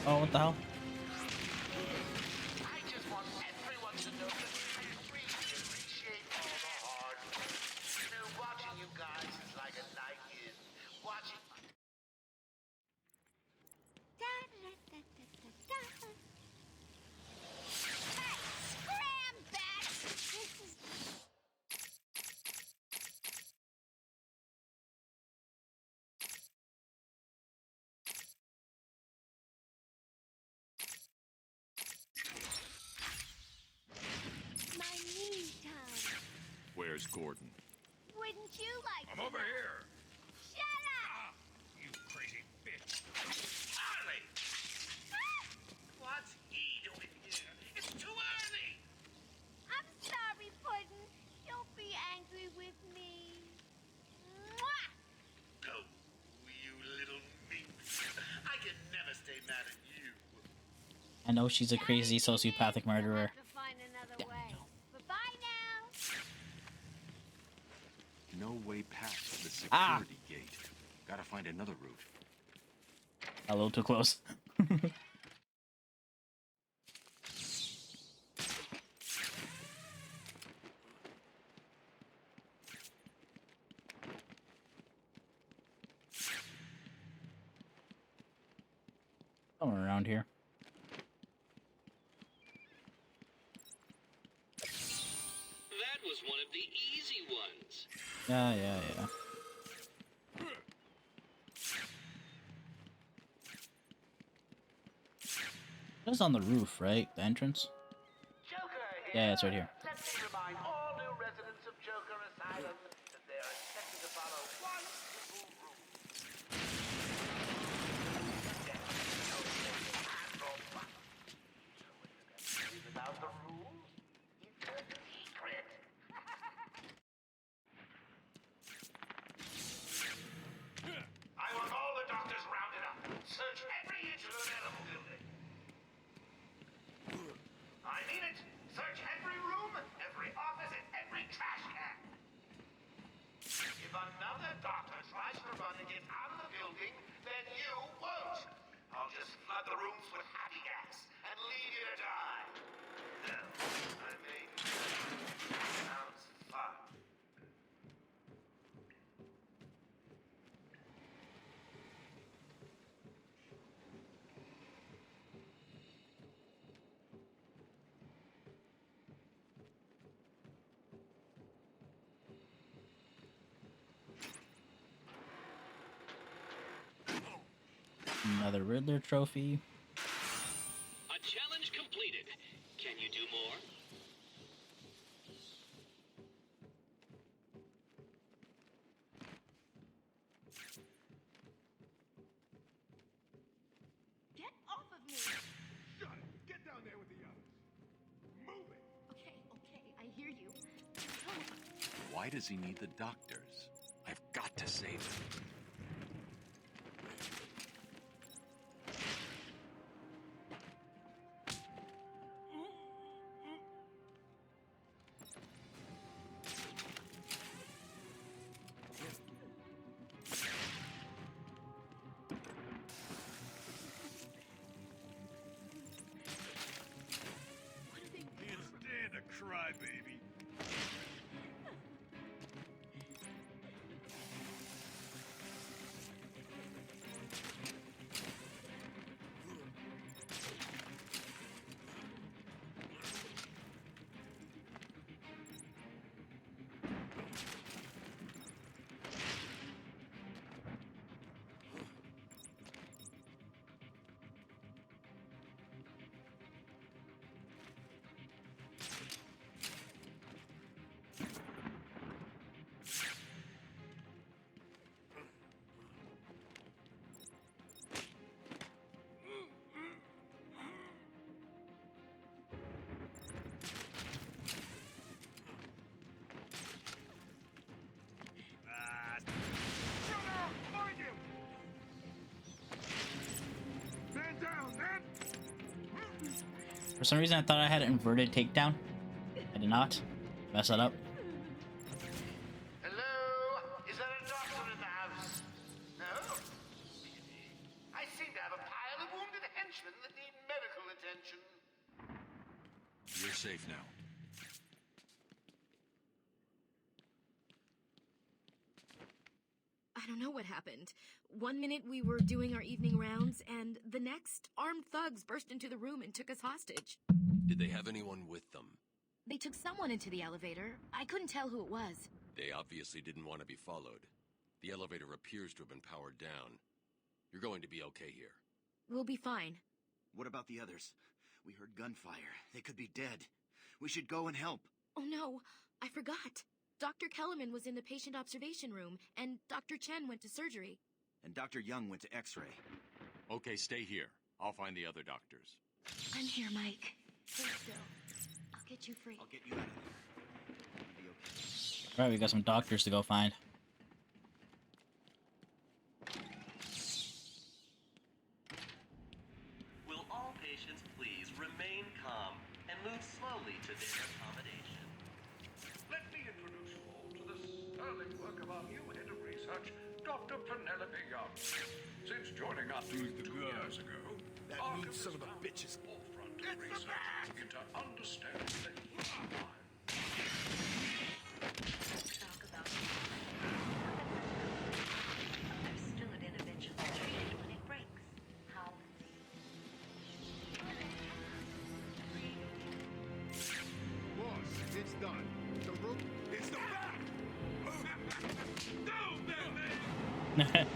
Oh, what the hell? I just want everyone to know that I really appreciate all the hard work. You know, watching you guys is like a night in. Watching... Scram back! This is... my me time. Where's Gordon? Wouldn't you like I'm to over know? here. Shut up! You crazy bitch. Harley! What's he doing here? It's too early! I'm sorry, Puddin'. Don't be angry with me. Mwah! Go, you little minx. I can never stay mad at you. I know she's a crazy sociopathic murderer. Have to find another way. Bye-bye now. No way past the security gate. Gotta find another route. A little too close. Somewhere around here. That was one of the easy ones. Yeah. That's on the roof, right? The entrance? Joker here. Yeah, it's right here. Let me remind all new residents of Joker Asylum that they are expected to follow one simple rule. Without the rule, it's a secret. I want all the doctors rounded up. Search every inch of the medical building. I mean it. Search every room, every office, and every trash can. If another doctor tries to run and get out of the building, then you won't. I'll just flood Another Riddler trophy. A challenge completed. Can you do more? Get off of me! Shut it! Get down there with the others! Move it! Okay, I hear you. Why does he need the doctors? I've got to save him. Can't stand a crybaby. For some reason, I thought I had an inverted takedown. I did not. Mess that up. Hello? Is there a doctor in the house? No? I seem to have a pile of wounded henchmen that need medical attention. You're safe now. I don't know what happened. One minute we were doing our evening rounds, and the next, armed thugs burst into the room and took us hostage. Did they have anyone with them? They took someone into the elevator. I couldn't tell who it was. They obviously didn't want to be followed. The elevator appears to have been powered down. You're going to be okay here. We'll be fine. What about the others? We heard gunfire. They could be dead. We should go and help. Oh no, I forgot. Dr. Kellerman was in the patient observation room, and Dr. Chen went to surgery. And Dr. Young went to X-ray. Okay, stay here. I'll find the other doctors. I'm here, Mike. Stay still. I'll get you free. I'll get you out of here. It'll be okay. Alright, we got some doctors to go find. Will all patients please remain calm and move slowly to their accommodation? Let me introduce you all to the sterling work of our new head of research, Dr. Penelope Young. Since joining us 2 years ago, That Arkham means son of a has bitch is... found the forefront of research into understanding the human mind. Talk about there's still an intervention treated when it breaks. How Boss, it's done. The room is the back! Go, Batman!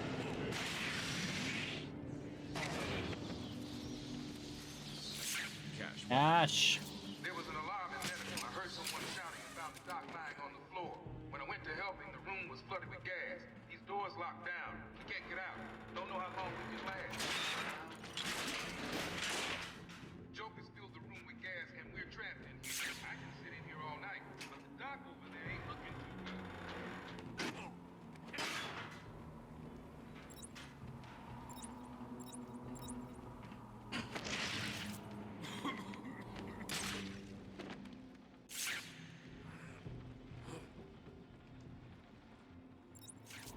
Ash. There was an alarm in medical. I heard someone shouting and found the doc lying on the floor. When I went to help him, the room was flooded with gas. These doors locked down. We can't get out. Don't know how long we can last. Joker's filled the room with gas and we're trapped in here. I can sit in here all night, but the doc over there ain't looking too good.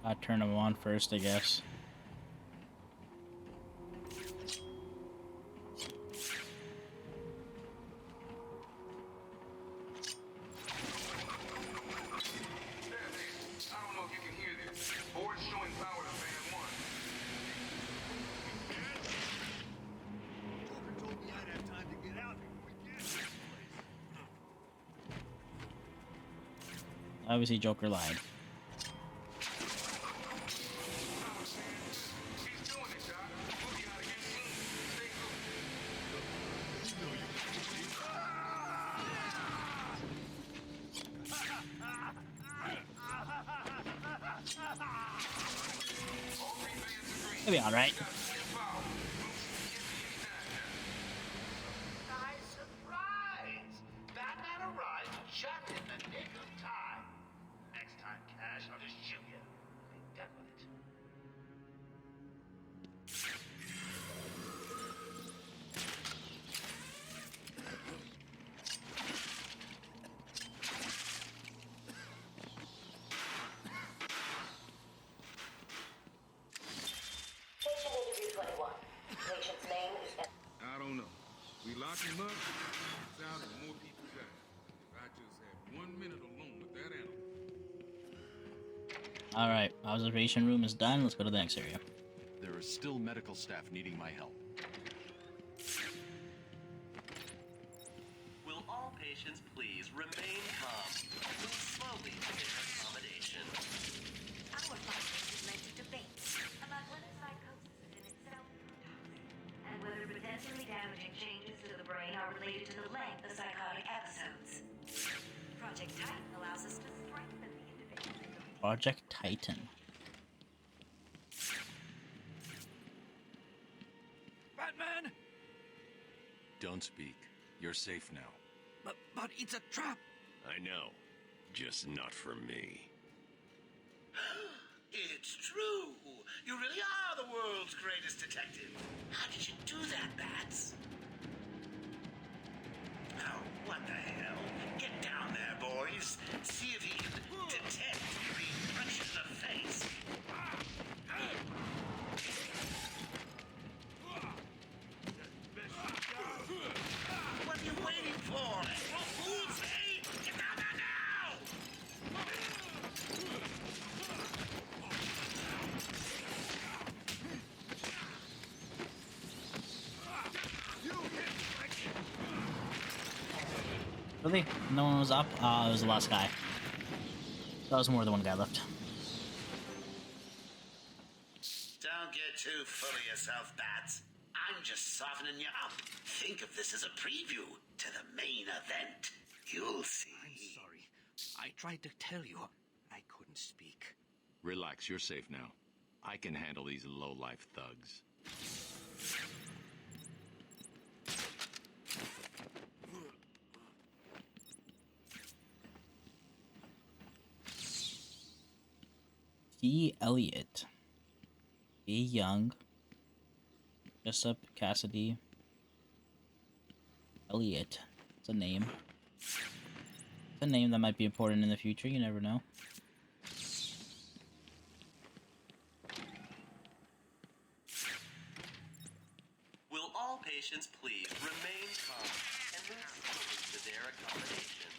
I turn them on first, I guess. I don't know if you can hear this. Board's showing power to fan 1. Joker told me I'd have time to get out before we get to this place. Obviously, Joker lied. He's doing it, Doc. Move the It'll be alright. Nice surprise! Batman arrived just in the nick of time. Next time, Cash, I'll just shoot you. Be done with it. Patient interview 21. Patient's name is... I don't know. We locked him up. It's out and more people died. I just had 1 minute alone with that animal. Alright, observation room is done. Let's go to the next area. There are still medical staff needing my help. Will all patients please remain calm? Move slowly to their accommodation. Our findings has led to debates about whether psychosis is in itself toxic, and whether potentially damaging changes to the brain are related to the length of psychotic episodes. Project Titan allows us to strengthen the individual. Project Titan. Batman! Don't speak. You're safe now. But it's a trap! I know. Just not for me. It's true. You really are the world's greatest detective. How did you do that, Bats? Oh, what the hell? Get down there, boys. See if he can detect the punch in the face. What are you waiting for? Fools, hey! Get down there now! Really? No one was up? It was the last guy. That was more than one guy left. Don't get too full of yourself, Bats. I'm just softening you up. Think of this as a preview to the main event. You'll see. I'm sorry. I tried to tell you. I couldn't speak. Relax, you're safe now. I can handle these low-life thugs. T. Elliott. A. Young. Jessup Cassidy. Elliott. It's a name. It's a name that might be important in the future, you never know. Will all patients please remain calm and move slowly to their accommodation?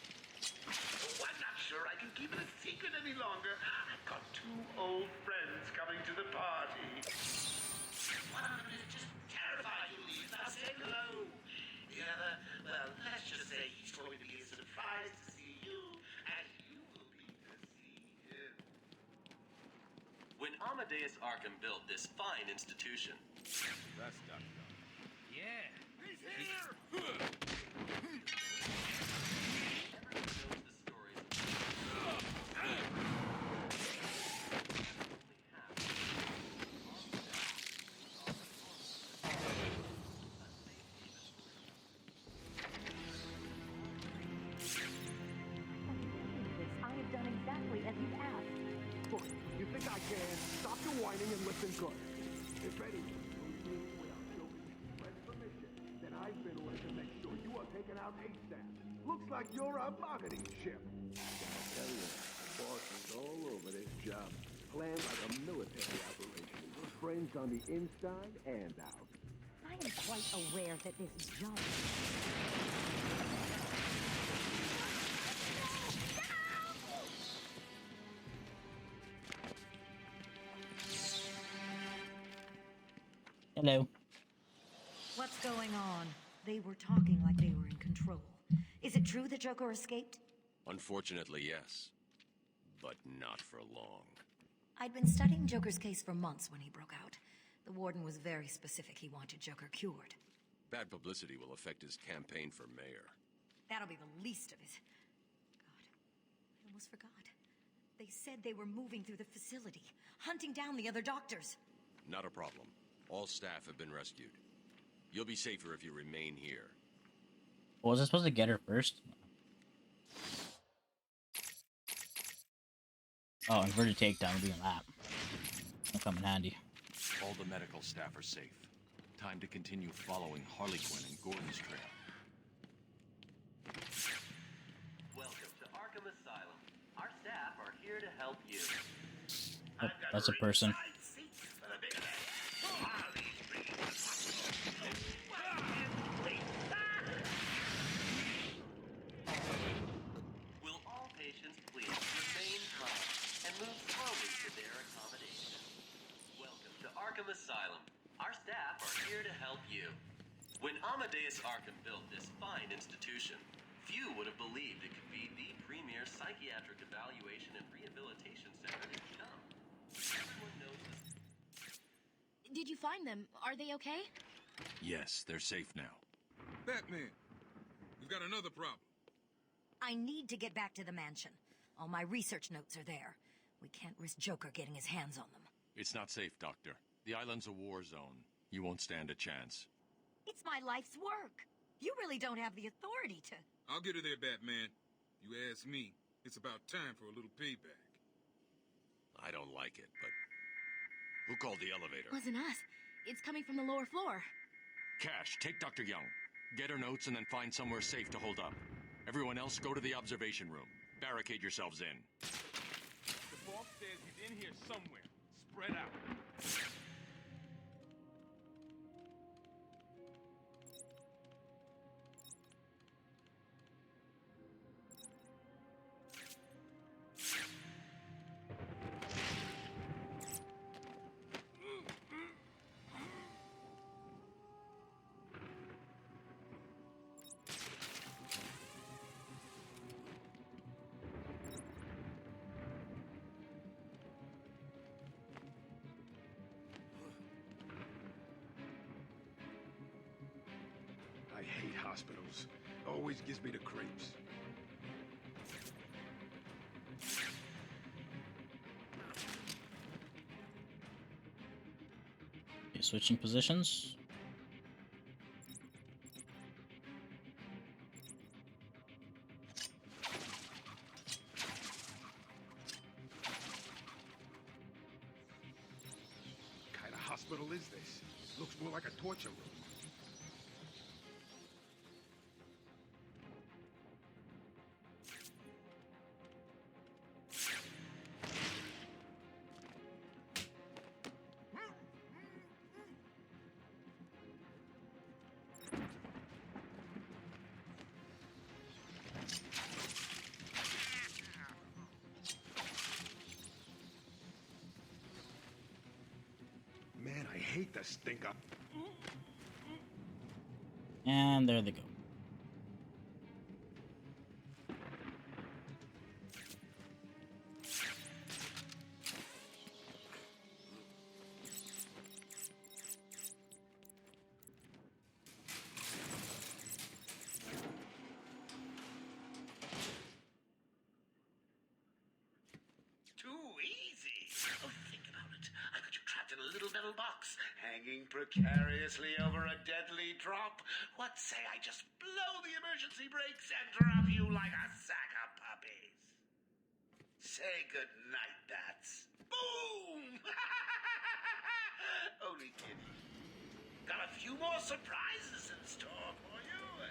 Oh, I'm not sure I can keep it a secret any longer. I've got 2 old friends coming to the party. One of them is just terrified you leave without saying hello. The other, well, let's just say he's going to be surprised to see you, and you will be to see him. When Amadeus Arkham built this fine institution, That's Dr. Yeah. He's here! I have done exactly as you've asked. Look, you think I can? Stop your whining and listen good. If Eddie moves in without showing express permission, then I've been ordered to make sure you are taken out ASAP. Looks like you're a marketing chip. I'll tell you, the boss is all over this job. Planned like a military operation. Friends on the inside and out. I am quite aware that this job... Hello. What's going on? They were talking like they were in control. Is it true the Joker escaped? Unfortunately, yes. But not for long. I'd been studying Joker's case for months when he broke out. The warden was very specific he wanted Joker cured. Bad publicity will affect his campaign for mayor. That'll be the least of it. God, I almost forgot. They said they were moving through the facility, hunting down the other doctors. Not a problem. All staff have been rescued. You'll be safer if you remain here. Was I supposed to get her first? Oh, inverted takedown would be a lap. That'll come in handy. All the medical staff are safe. Time to continue following Harley Quinn and Gordon's trail. Welcome to Arkham Asylum. Our staff are here to help you. Oh, that's a person. Will all patients please remain calm and move slowly to their accommodation? Welcome to Arkham Asylum. Our staff are here to help you. When Amadeus Arkham built this fine institution, few would have believed it could be the premier psychiatric evaluation and rehabilitation center to come. Everyone knows this. Did you find them? Are they okay? Yes, they're safe now. Batman, we've got another problem. I need to get back to the mansion. All my research notes are there. We can't risk Joker getting his hands on them. It's not safe, Doctor. The island's a war zone. You won't stand a chance. It's my life's work. You really don't have the authority to... I'll get her there, Batman. You ask me, it's about time for a little payback. I don't like it, but... Who called the elevator? Wasn't us. It's coming from the lower floor. Cash, take Dr. Young. Get her notes and then find somewhere safe to hold up. Everyone else, go to the observation room. Barricade yourselves in. The boss says he's in here somewhere. Spread out. I hate hospitals. Always gives me the creeps. Okay, switching positions. What kind of hospital is this? Looks more like a torture room. Man, I hate the stinker. And there they go. Too easy. Oh, think about it. I got you trapped in a little metal box, hanging precariously over a deadly drop. What say I just blow the emergency brakes and drop you like a sack of puppies? Say goodnight, bats. Boom! Only kidding. Got a few more surprises in store for you.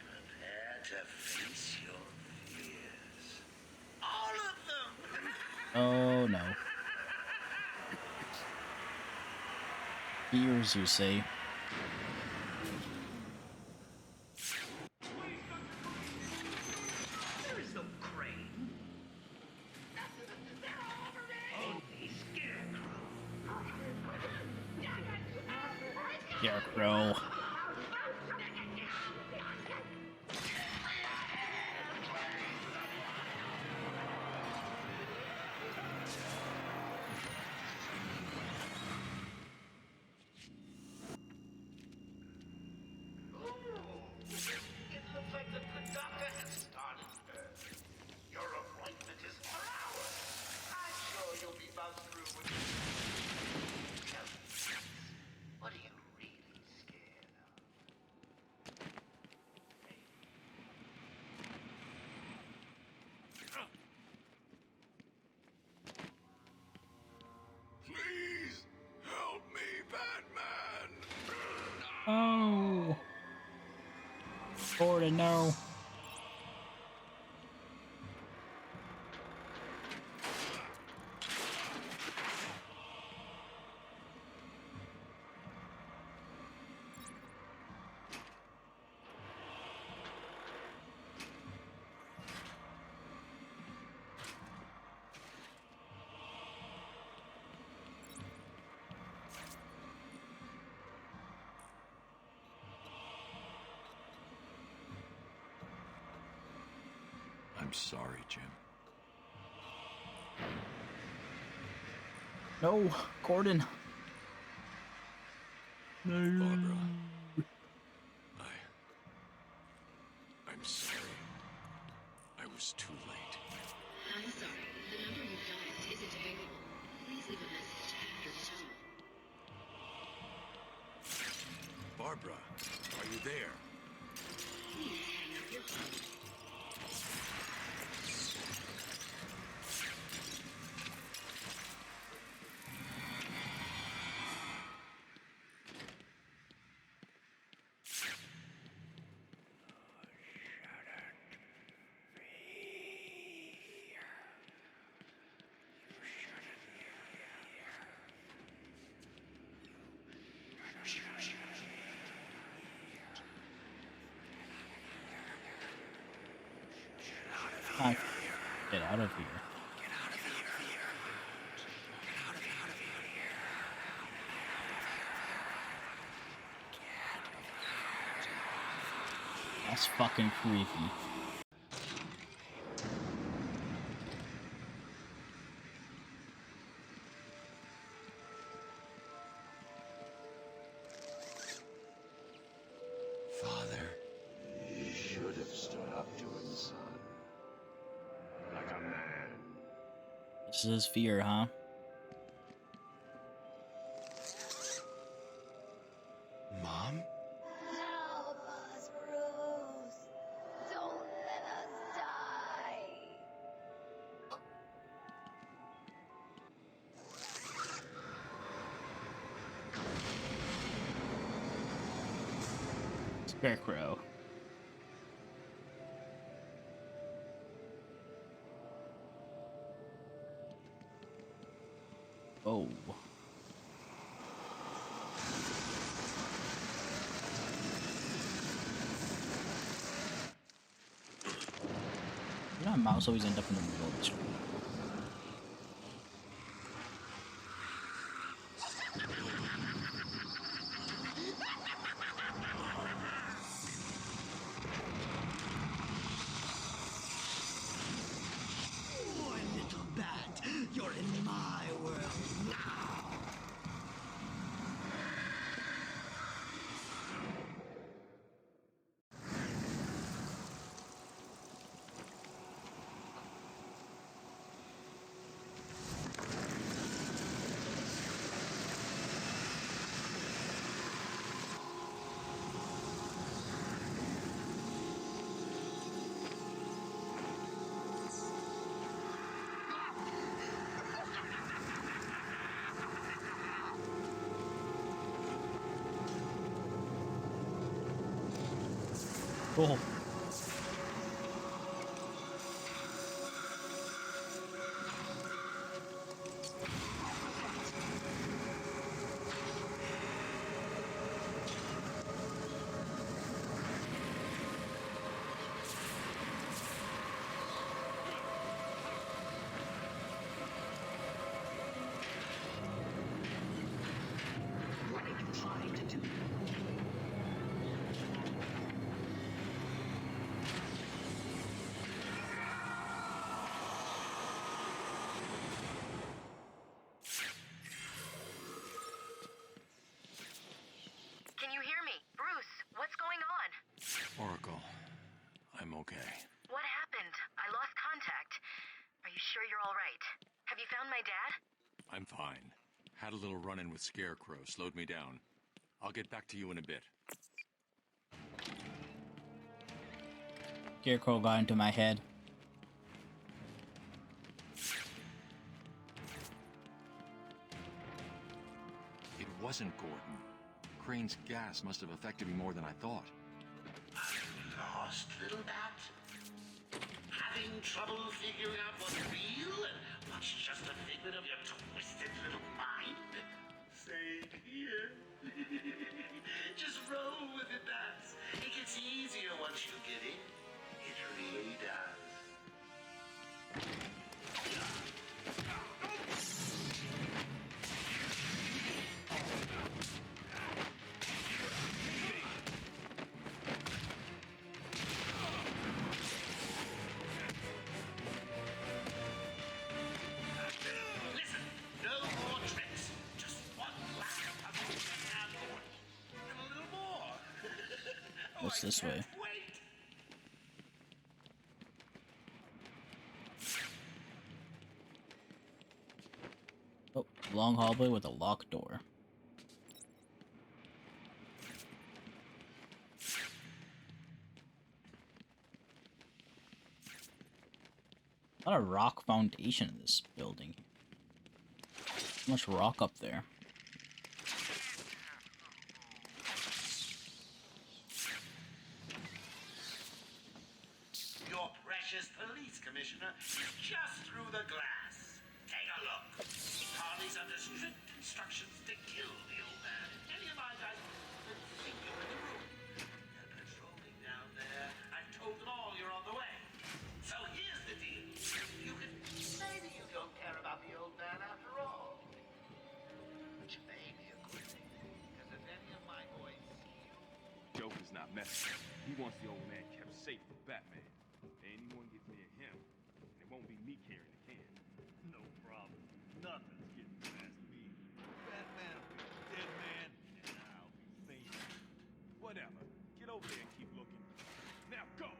Prepare to face your fears. All of them! Oh no. Ears, you say? There is no crane. They're all over me! Only Scarecrow. It looks like the good doctor has started early. Your appointment is for hours. I'm sure you'll be buzzed through with... Just Oh, Gordon, no. I'm sorry, Jim. No, Gordon. No. Barbara. I'm sorry. I was too late. I'm sorry. The number you dialed isn't available. Please leave a message after the tone. Barbara, are you there? Please hang up your phone. Get out of here. That's fucking creepy. Father, you should have stood up to him, son. Like a man. This is fear, huh? Mom? Help us, Bruce. Don't let us die. Scarecrow. Oh. You know, mouse always end up in the middle of the screen. Poor little bat, you're in my world now. Cool. What are you trying to do? Can you hear me? Bruce, what's going on? Oracle, I'm okay. What happened? I lost contact. Are you sure you're all right? Have you found my dad? I'm fine. Had a little run-in with Scarecrow, slowed me down. I'll get back to you in a bit. Scarecrow got into my head. It wasn't Gordon. Crane's gas must have affected me more than I thought. Lost, little bat? Having trouble figuring out what's real and what's just a figment of your twisted little mind? Same here. Just roll with it, bats. It gets easier once you get in. It really does. Listen, no more tricks. Just one last puzzle and a little more. What's this way? Wait. Oh, long hallway with a locked door. A lot of rock foundation in this building. So much rock up there. Your precious police commissioner is just through the glass. Take a look. Harley's under strict instructions to kill the old man. Any of my guys would think you're in the room. They're patrolling down there. I've told them all you're on the way. So here's the deal. You can say that you don't care about the old man after all. Which may be a good thing. Because if any of my boys see you... Joker's not messing. He wants the old man kept safe for Batman. Anyone gets near him, and it won't be me carrying the can. No problem. Nothing's getting past me. Batman will be dead man, and I'll be famous. Whatever. Get over there and keep looking. Now go!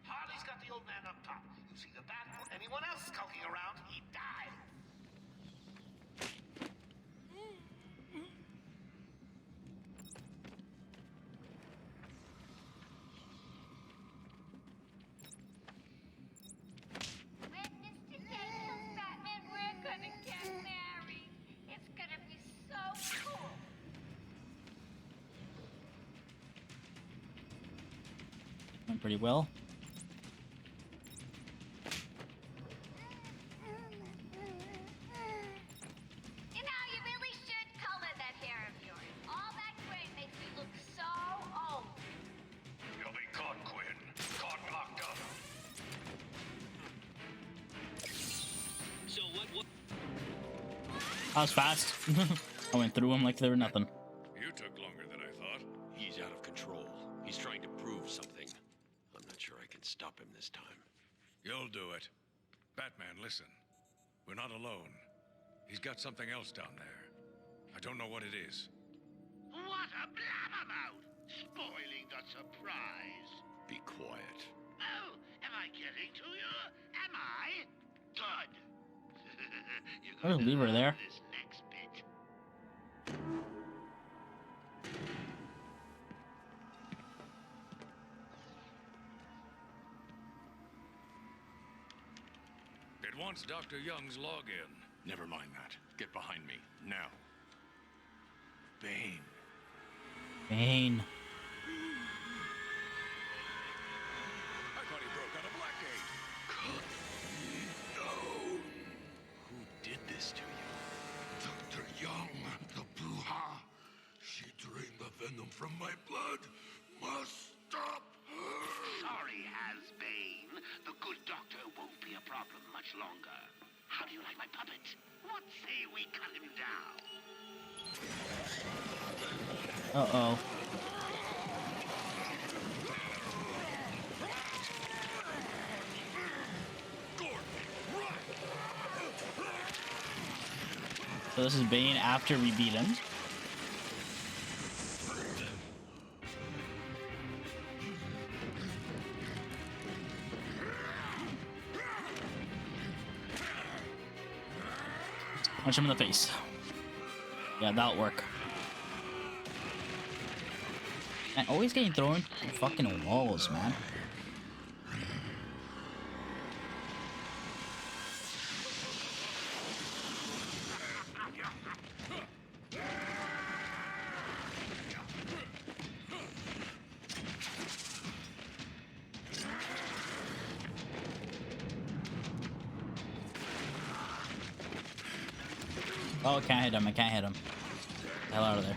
Harley's got the old man up top. You see the bat or anyone else skulking around, he dies. When Mr. Day kills Batman, we're gonna get married. It's gonna be so cool. Went pretty well. You know, you really should color that hair of yours. All that gray makes you look so old. You'll be caught, Quinn. Caught and locked up. So what? That was fast. I went through him like they were nothing. You took longer than I thought. He's out of control. He's trying to prove something. I'm not sure I can stop him this time. You'll do it. Batman, listen. We're not alone. He's got something else down there. I don't know what it is. What a blabbermouth! Spoiling the surprise. Be quiet. Oh, am I getting to you? Am I? Good. You're I'll leave her there. this next bit. It wants Dr. Young's login. Never mind that. Get behind me, now. Bane. Bane. I thought he broke out of Blackgate. Who did this to you? Dr. Young, the Bruja. She drained the venom from my blood. Must stop her. Sorry, Hasbane. The good doctor won't be a problem much longer. How do you like my puppet? What say we cut him down? Uh-oh. So this is Bane after we beat him. Punch him in the face. Yeah, that'll work. And always getting thrown through fucking walls, man. Oh, I can't hit him. I can't hit him. Hell out of there.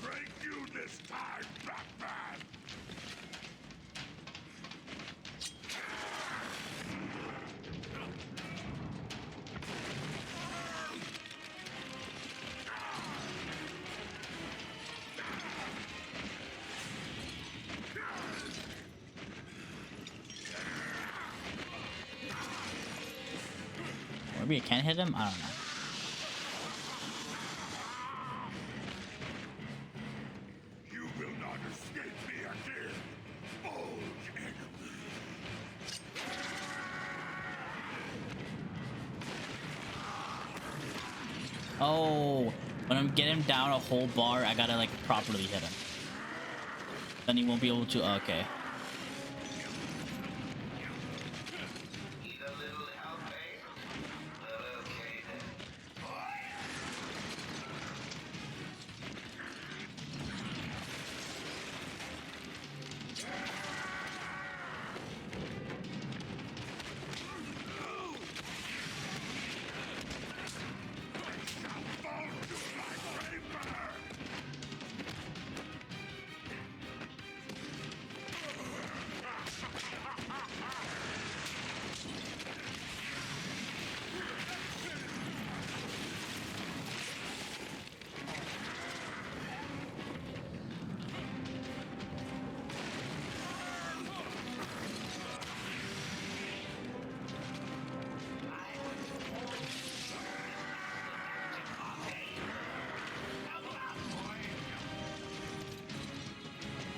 Break you this time, Batman! Maybe I can't hit him? I don't know. You will not escape me again, old enemy. Oh, when I'm getting down a whole bar, I gotta like properly hit him. Then he won't be able to. Okay.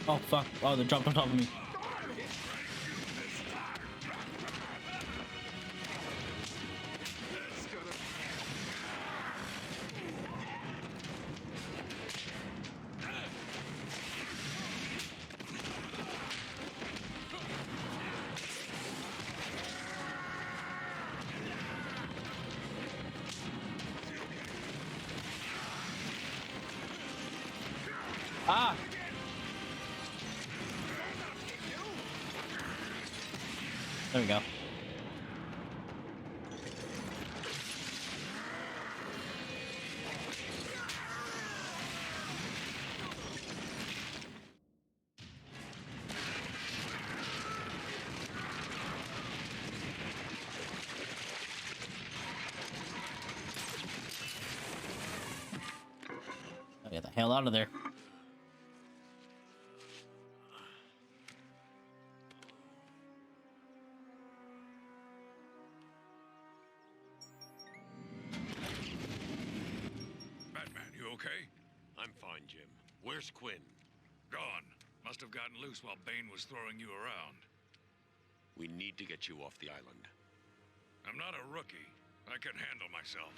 Oh fuck! Oh, they dropped on top of me. Ah! There we go. Oh, get the hell out of there. Batman, you okay? I'm fine, Jim. Where's Quinn? Gone. Must have gotten loose while Bane was throwing you around. We need to get you off the island. I'm not a rookie. I can handle myself.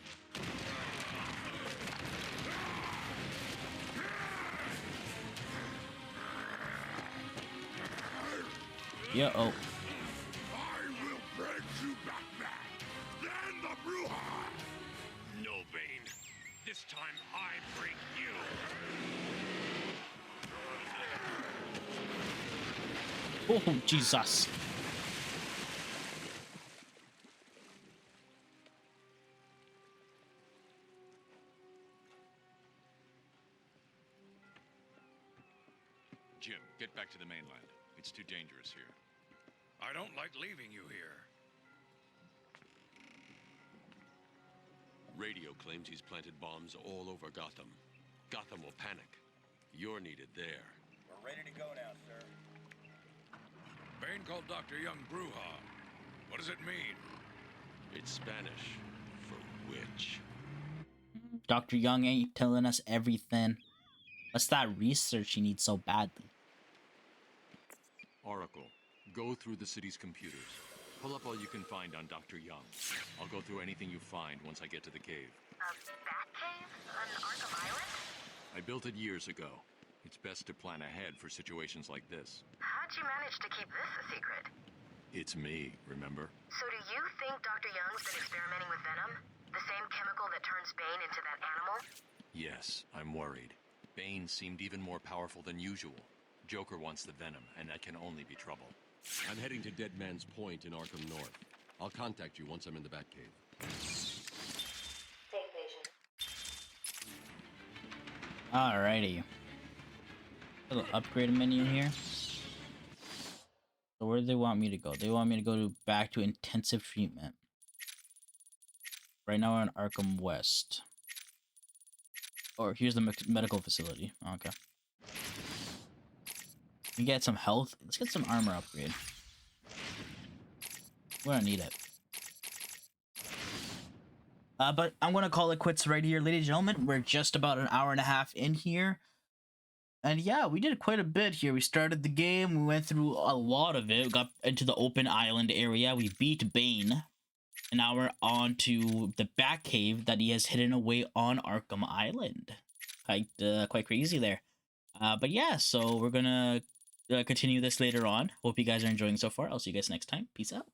Yeah. Oh. I will break you, Batman. Then the Bruja. No, Bane. This time I break you. Oh, Jesus. Jim, get back to the mainland. It's too dangerous here. I don't like leaving you here. Radio claims he's planted bombs all over Gotham. Gotham will panic. You're needed there. We're ready to go now, sir. Bane called Dr. Young Bruja. What does it mean? It's Spanish for witch. Dr. Young ain't telling us everything. What's that research you need so badly? Oracle, go through the city's computers. Pull up all you can find on Dr. Young. I'll go through anything you find once I get to the cave. Bat cave? On Arkham Island? I built it years ago. It's best to plan ahead for situations like this. How'd you manage to keep this a secret? It's me, remember? So do you think Dr. Young's been experimenting with venom? The same chemical that turns Bane into that animal? Yes, I'm worried. Bane seemed even more powerful than usual. Joker wants the venom, and that can only be trouble. I'm heading to Dead Man's Point in Arkham North. I'll contact you once I'm in the Batcave. Take patient. Alrighty. Little upgrade menu here. So where do they want me to go? They want me to go back to intensive treatment. Right now we're in Arkham West. Or here's the medical facility. Okay. We get some health. Let's get some armor upgrade. We're gonna need it. But I'm gonna call it quits right here, ladies and gentlemen. We're just about an hour and a half in here. And yeah, we did quite a bit here. We started the game, we went through a lot of it, we got into the open island area, we beat Bane. And now we're on to the Batcave that he has hidden away on Arkham Island. Quite crazy there. But yeah, so we're gonna continue this later on. Hope you guys are enjoying so far. I'll see you guys next time. Peace out.